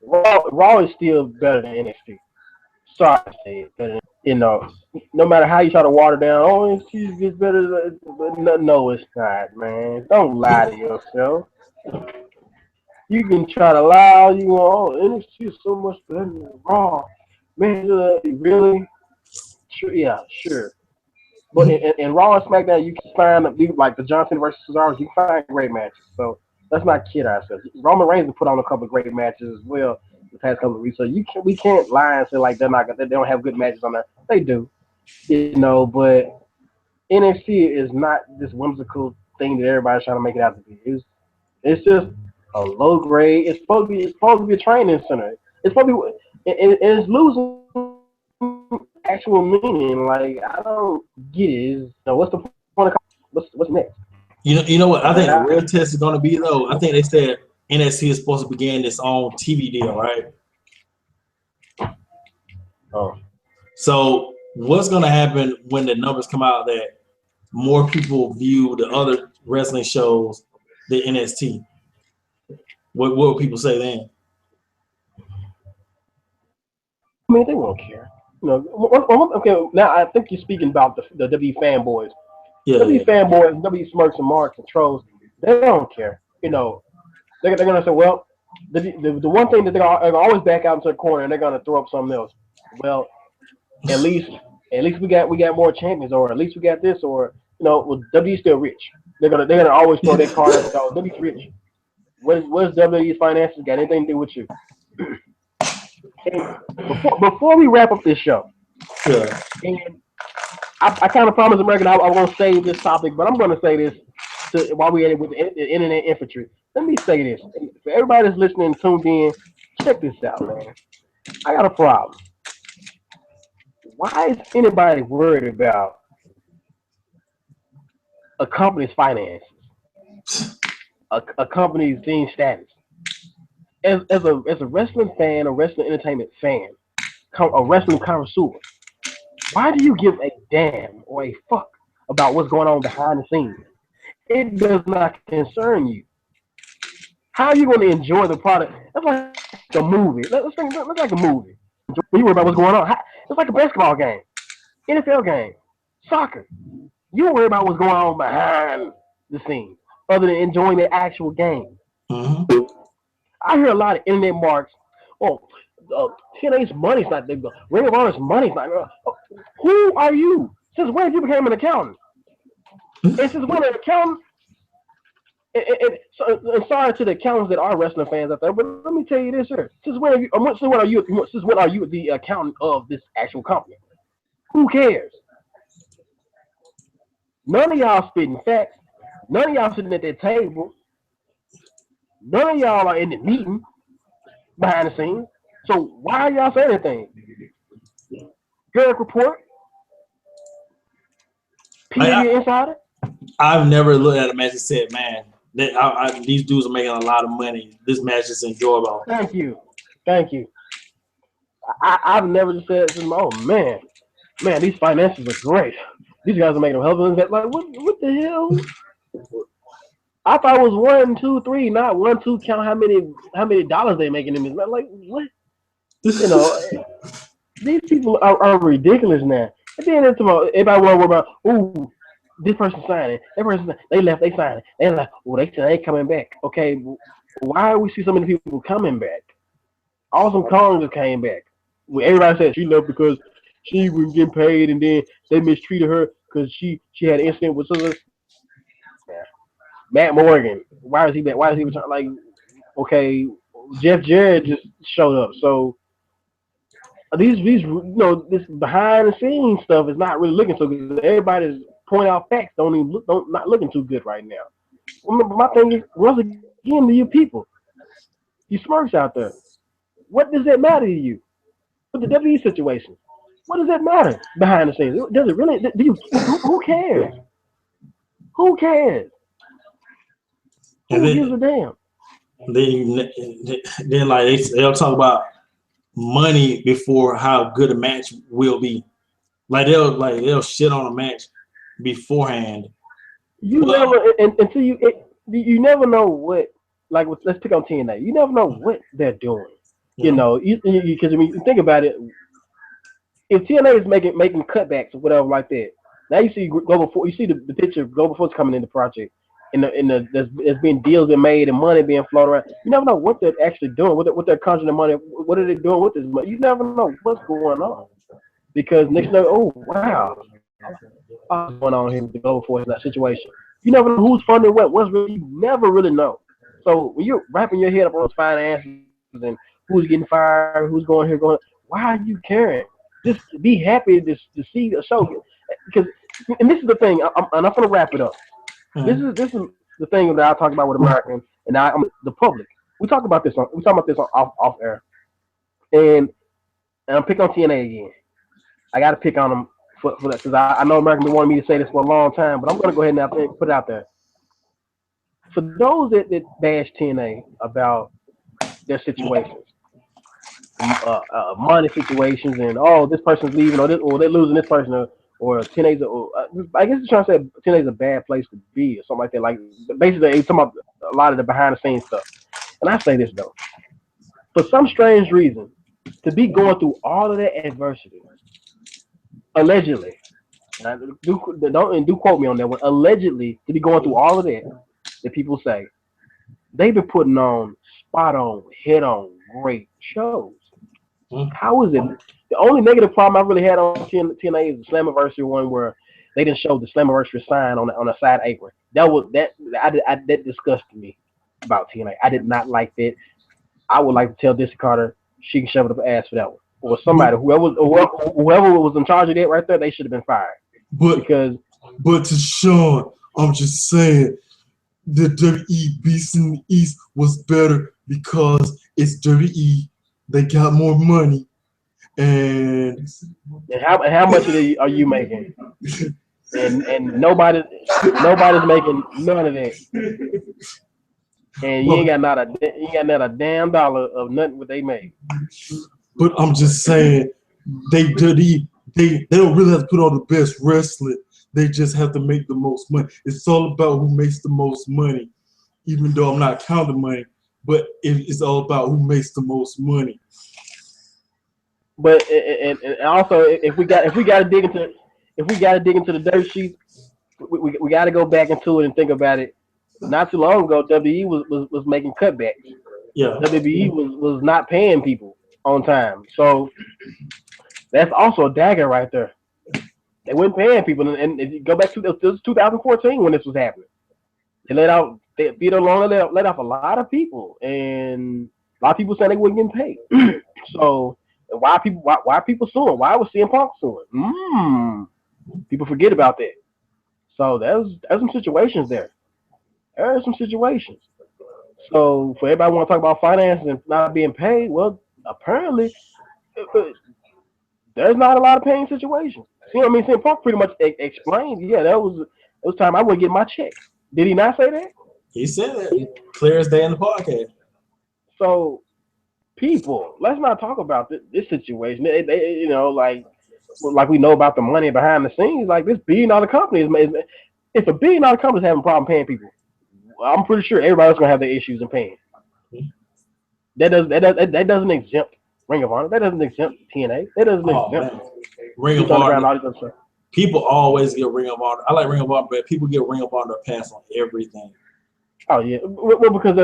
Raw is still better than NXT. Sorry to say it, but you know, no matter how you try to water down, oh, NXT gets better. No, it's not, man. Don't lie to yourself. You can try to lie all you want. Oh, NXT is so much better than Raw. Man, really? Sure, yeah, sure. But in Raw and SmackDown, you can find like the Johnson versus Cesaro. You can find great matches. So let's not kid ourselves. Roman Reigns has put on a couple of great matches as well the past couple of weeks. So we can't lie and say like they don't have good matches on there. They do, you know. But NXT is not this whimsical thing that everybody's trying to make it out to be. It's just a low grade. It's supposed to be a training center. It's probably and it's losing actual meaning. Like I don't get it. So what's the point of what's next? You know what I Like think the I, real test is going to be though. I think they said NXT is supposed to begin its own TV deal, right? oh, So what's going to happen when the numbers come out that more people view the other wrestling shows than NXT? What will people say then? I mean they won't care. You know, okay. Now I think you're speaking about the W fanboys. Yeah, W fanboys, W smirks and marks and trolls. They don't care. You know, they're gonna say, well, the one thing that they're gonna always back out into the corner and they're gonna throw up something else. Well, at least we got more champions, or at least we got this, or well, W's still rich. They're gonna always throw that card out. Oh, W's rich. What's WWE's finances got anything to do with you? And before we wrap up this show, yeah. and I kind of promised American I won't save this topic, but I'm going to say this while we're at it with the internet infantry. Let me say this for everybody that's listening, tuned in. Check this out, man. I got a problem. Why is anybody worried about a company's finances, a company's team status? As a wrestling fan, a wrestling entertainment fan, a wrestling connoisseur, why do you give a damn or a fuck about what's going on behind the scenes? It does not concern you. How are you going to enjoy the product? That's like a movie. Let's like a movie. When you worry about what's going on, it's like a basketball game, NFL game, soccer. You don't worry about what's going on behind the scenes, other than enjoying the actual game. Mm-hmm. I hear a lot of internet marks. Oh, TNA's money's not there. Ring of Honor's money's not there. Who are you? Since when you became an accountant? And since when an accountant? And sorry to the accountants that are wrestling fans out there, but let me tell you this here. Since when are you the accountant of this actual company? Who cares? None of y'all spitting facts. None of y'all sitting at that table. None of y'all are in the meeting behind the scenes. So why are y'all saying anything? Garrick report, PW Insider. I've never looked at a match and said, man, these dudes are making a lot of money. This match is enjoyable. Thank you. I've never just said, oh man, these finances are great. These guys are making a hell of an investment. Like what the hell? I thought it was 1, 2, 3, not 1, 2. Count how many dollars they making in this. Like what? These people are ridiculous now. At the end of tomorrow, everybody want to worry about, ooh, this person signing, that person they left, they signed. They're like, oh, they coming back. Okay, why do we see so many people coming back? Awesome Kong just came back. Everybody said she left because she was getting paid, and then they mistreated her because she had an incident with someone. Matt Morgan. Why is he back? Why is he returning? Like, okay, Jeff Jarrett just showed up. So these this behind the scenes stuff is not really looking so good. Everybody's pointing out facts not looking too good right now. Remember, my thing is, once again, to you people, you smirks out there. What does that matter to you? With the WWE situation, what does that matter behind the scenes? Does it really? Who cares? Who cares? And Who gives a damn? Then like they'll talk about money before how good a match will be. Like they'll shit on a match beforehand. You never until you never know what, like let's pick on TNA. You never know what they're doing. Yeah. Because when you think about it, if TNA is making cutbacks or whatever like that, now you see you see the picture of Global Force coming in the project, there's been deals being made and money being floated around. You never know what they're actually doing, what they're conjuring money, what are they doing with this money. You never know what's going on, because next thing, oh wow, what's going on here with the Global Force in that situation. You never know who's funding what's really, you never really know. So when you're wrapping your head up on those finances and who's getting fired, who's going here, why are you caring? Just be happy to see the show, because, and this is the thing, I'm going to wrap it up. Mm-hmm. This is the thing that I talk about with Americans and the public. We talk about this off air. And I'm picking on TNA again. I got to pick on them for that because I know American been wanting me to say this for a long time, but I'm going to go ahead and put it out there. For those that bash TNA about their situations, money situations, and this person's leaving or they're losing this person or TNA's I guess it's trying to say TNA's a bad place to be or something like that. Like basically, it's talking about a lot of the behind the scenes stuff. And I say this though, for some strange reason, to be going through all of that adversity, allegedly, do quote me on that one. Allegedly, to be going through all of that people say they've been putting on spot on, hit on, great shows. How is it? The only negative problem I really had on TNA is the Slammiversary one where they didn't show the Slammiversary sign on the side apron. That disgusted me about TNA. I did not like that. I would like to tell Dixie Carter she can shove it up her ass for that one. Or somebody, whoever was in charge of that right there, they should have been fired. But to Sean, I'm just saying the WWE Beast in the East was better because it's WWE. They got more money. And how much are you making? And nobody's making none of that. And you ain't got not a damn dollar of nothing what they made. But I'm just saying they don't really have to put on the best wrestling. They just have to make the most money. It's all about who makes the most money. Even though I'm not counting money, but it's all about who makes the most money. But and also if we got to dig into the dirt sheet, we got to go back into it and think about it. Not too long ago, WWE was making cutbacks. Yeah, WWE was not paying people on time, so that's also a dagger right there. They weren't paying people, and if you go back to this 2014 when this was happening, they beat along and let off a lot of people, and a lot of people saying they weren't getting paid. So why people suing? Why was CM Punk suing? People forget about that. So there's some situations there. There are some situations. So for everybody want to talk about finances and not being paid, well, apparently there's not a lot of paying situations. See what I mean? CM Punk pretty much explained, yeah, that was time I wouldn't get my check. Did he not say that? He said that clear as day in the podcast. So people, let's not talk about this situation. They like we know about the money behind the scenes. Like this billion-dollar company if a billion-dollar company is having a problem paying people, I'm pretty sure everybody's gonna have their issues in paying. That doesn't exempt Ring of Honor. That doesn't exempt TNA. That doesn't exempt Ring of Honor. People always get Ring of Honor. I like Ring of Honor, but people get Ring of Honor a pass on everything. Oh yeah, well because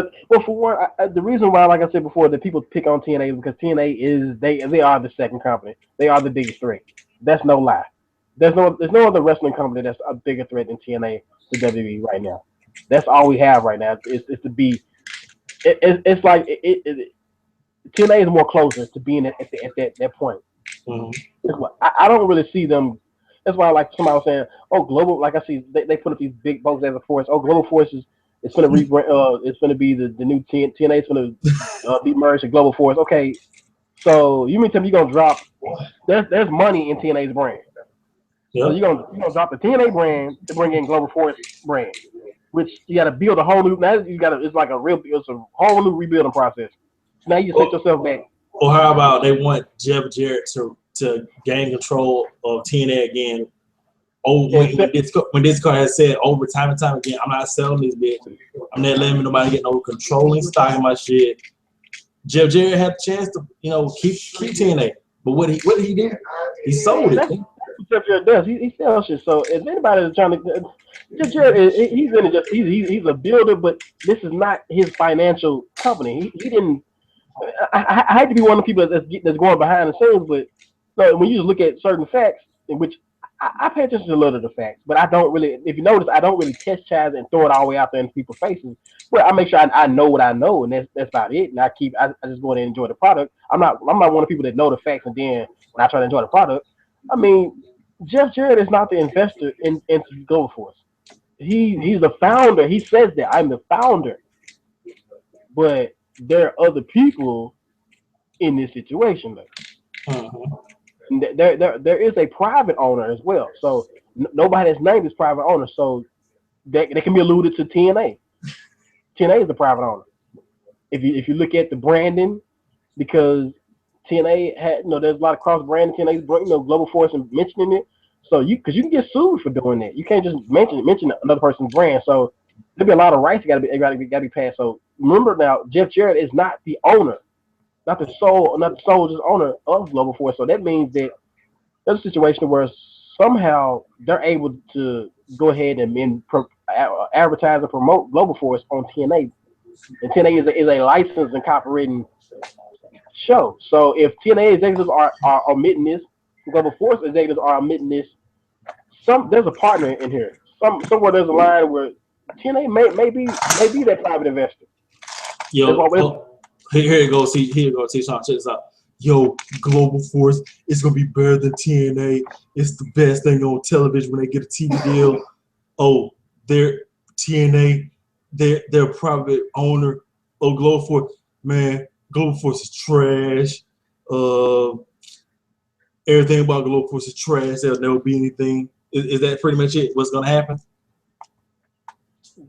for one, the reason why, like I said before, that people pick on TNA is because TNA is they are the second company. They are the biggest threat. That's no lie. There's no other wrestling company that's a bigger threat than TNA to WWE right now. That's all we have right now. It's to be. It's like TNA is more closer to being at that point. Mm-hmm. I don't really see them. That's why, like somebody was saying, oh, Global. Like I see, they put up these big boats as a force. Oh, Global Forces. It's gonna it's gonna be the new TNA. It's gonna be merged with Global Force. Okay, so you mean tell me you're gonna drop? There's money in TNA's brand. Yep. So you're gonna drop the TNA brand to bring in Global Force brand, which you got to build a whole new. Now it's like it's a whole new rebuilding process. So now you set yourself back. Or how about they want Jeff Jarrett to gain control of TNA again? Oh, when this car has said over time and time again, I'm not selling this bitch. I'm not letting nobody get no controlling stock in my shit. Jeff Jarrett had the chance to, keep TNA, but what did he do? He sold it. Jeff Jarrett does. He sells shit. So if anybody is trying to, Jeff Jarrett, he's a builder, but this is not his financial company. He didn't. I hate to be one of the people that's going behind the scenes, but when you just look at certain facts, in which I pay attention to a little of the facts, but I don't really. If you notice, I don't really test chides and throw it all the way out there in people's faces. But I make sure I know what I know, and that's about it. And I just go in and enjoy the product. I'm not one of the people that know the facts and then when I try to enjoy the product. I mean, Jeff Jarrett is not the investor into Global Force. He's the founder. He says that I'm the founder, but there are other people in this situation, though. Uh-huh. There is a private owner as well, so nobody that's named is private owner, so they can be alluded to TNA. TNA is the private owner. If you look at the branding, because TNA had, there's a lot of cross branding. TNA's, Global Force and mentioning it. So because you can get sued for doing that. You can't just mention another person's brand. So there'll be a lot of rights got to be passed. So remember now, Jeff Jarrett is not the owner, not the sole just owner of Global Force. So that means that there's a situation where somehow they're able to go ahead and advertise and promote Global Force on TNA. And TNA is a licensed and copyrighted show. So if TNA executives are omitting this, Global Force executives are omitting this, there's a partner in here. Somewhere there's a line where TNA may be that private investor. Here you go. See, Sean, check this out. Yo, Global Force is gonna be better than TNA. It's the best thing on television when they get a TV deal. Oh, they're TNA. They're private owner. Oh, Global Force, man. Global Force is trash. Everything about Global Force is trash. There'll never be anything. Is that pretty much it? What's gonna happen?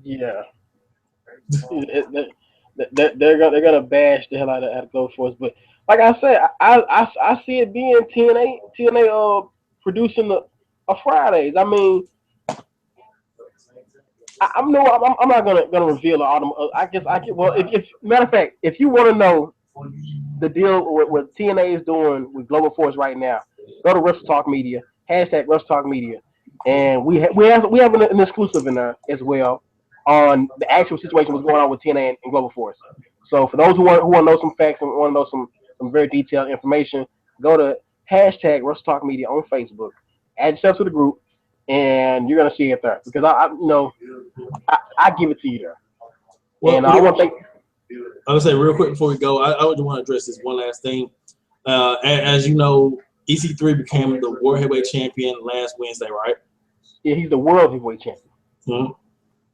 Yeah. They're gonna bash the hell out of Global Force, but like I said, I see it being TNA producing a Fridays. I mean, I'm not gonna reveal all I guess I can. Well, if matter of fact, if you want to know the deal what TNA is doing with Global Force right now, go to WrestleTalkMedia, #WrestleTalkMedia, and we have an exclusive in there as well on the actual situation what's going on with TNA and Global Force. So for those who want to know some facts and want to know some very detailed information, go to #WrestleTalkMedia on Facebook, add yourself to the group, and you're gonna see it there because I give it to you there. Well, and I want to thank. I would say real quick before we go, I would want to address this one last thing. As you know, EC3 became the World Heavyweight Champion last Wednesday, right? Yeah, he's the World Heavyweight Champion. Mm-hmm.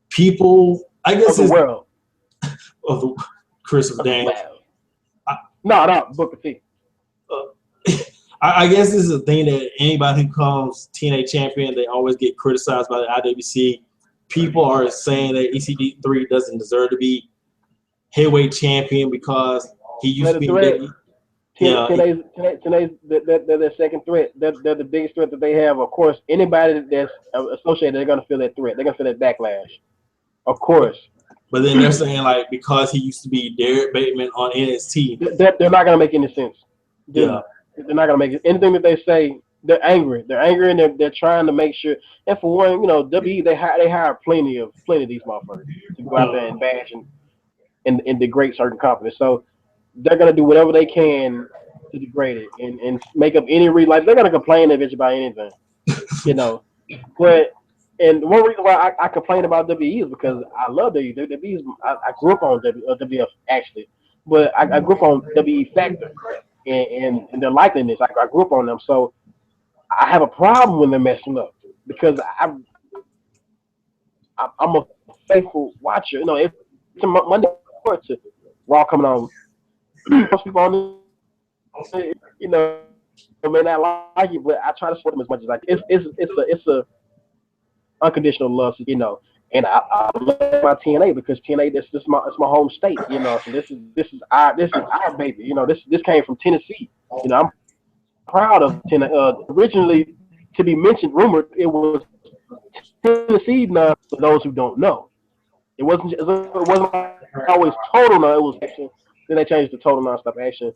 People, I guess, of the world of the Christopher Daniels. No, Booker T. I guess this is a thing that anybody who comes TNA champion, they always get criticized by the IWC. People are saying that EC3 doesn't deserve to be heavyweight champion because he used to be TNA's they're their second threat. They're the biggest threat that they have. Of course, anybody that's associated, they're gonna feel that threat. They're gonna feel that backlash. Of course. But then they're saying like because he used to be Derek Bateman on NXT, they're not gonna make any sense. They're not gonna make it. Anything that they say, they're angry. They're angry and they're trying to make sure. And for one, WWE they hire plenty of these motherfuckers to go out there and bash and degrade certain companies. So they're gonna do whatever they can to degrade it and make up any reason. Like they're gonna complain eventually about anything, But and one reason why I complain about WWE is because I love WWE. WWE I grew up on WWF actually, but I grew up on WWE Factor and their likeliness. I grew up on them, so I have a problem when they're messing up because I'm a faithful watcher. It's a Monday to Raw coming on. Most people on may not like it, but I try to support them as much as I can. It's a unconditional love, And I love my TNA because TNA it's my home state, So this is our baby, This came from Tennessee, I'm proud of TNA. Originally, to be mentioned, rumored it was Tennessee. Now, for those who don't know, it wasn't always Total Now. It was Action. Then they changed to Total Nonstop Action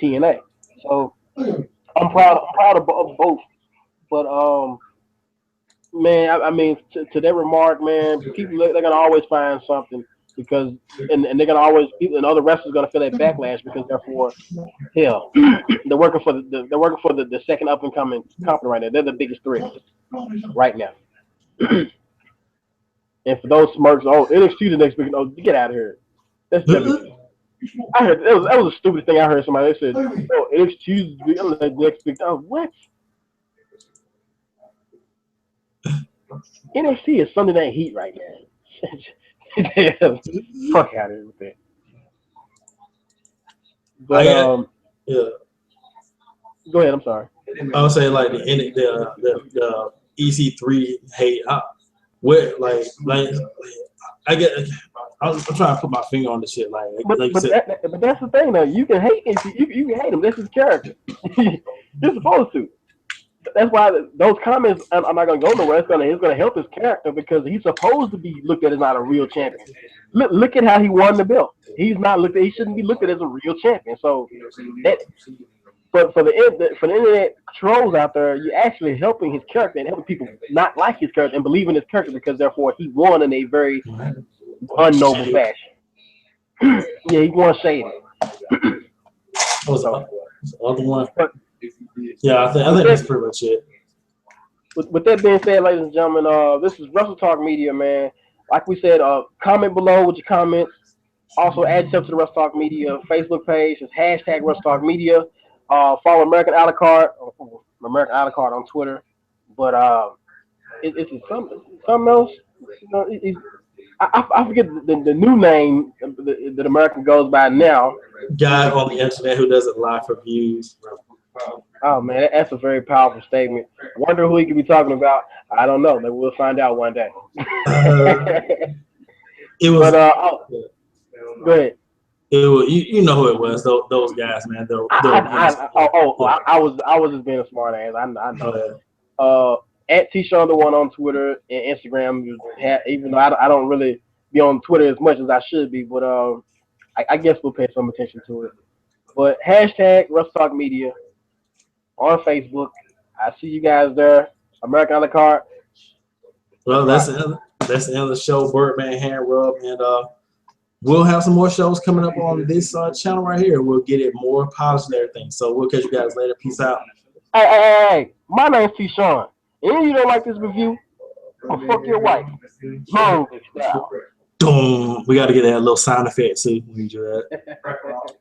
TNA. So I'm proud of both. But man, I mean, to that remark, man, people they're gonna always find something because and they're gonna always people and other wrestlers gonna feel that backlash because therefore, hell, they're working for the second up and coming company right now. They're the biggest threat right now. And for those smirks, NXT the next week, get out of here. That's WWE. I heard that was a stupid thing. I heard somebody said, NXT the next week. Oh, what? NXT is Sunday Night Heat right now. Fuck out of here with that. But Yeah. Go ahead. I'm sorry. I would say like the EC3 hate. I get. I'm trying to put my finger on the shit. Like you But said. but that's the thing though. You can hate him. You can hate him. That's his character. You're supposed to. That's why those comments. I'm not gonna go nowhere. It's gonna help his character because he's supposed to be looked at as not a real champion. Look at how he won the belt. He's not looked at. He shouldn't be looked at as a real champion. So that. But for the internet trolls out there, you're actually helping his character and helping people not like his character and believe in his character because therefore he won in a very unnoble fashion. Yeah, he won shady. What was the other one? Yeah, I think that's pretty much it. With that being said, ladies and gentlemen, this is WrestleTalkMedia, man. Like we said, comment below with your comments. Also, add yourself to the WrestleTalkMedia Facebook page. It's hashtag WrestleTalkMedia. Follow American a la carte on Twitter. But it's something else. You know, I forget the new name that American goes by now. Guy on the internet who doesn't lie for views. Oh man, that's a very powerful statement. Wonder who he could be talking about. I don't know. Maybe we'll find out one day. It was. But go ahead. It was, you know who it was. Those guys, man. I was just being a smart ass. I know. At T-Sean1 on Twitter and Instagram. Even though I don't really be on Twitter as much as I should be, but I guess we'll pay some attention to it. But hashtag WrestleTalkMedia on Facebook. I see you guys there. American a la carte. Well, that's the end of the show. Birdman Hand Rub, and we'll have some more shows coming up on this channel right here. We'll get it more polished and everything. So we'll catch you guys later. Peace out. Hey. My name's T-Sean. And you don't like this review, well, fuck your wife. Long style. Boom. We got to get that little sound effect too when you do that.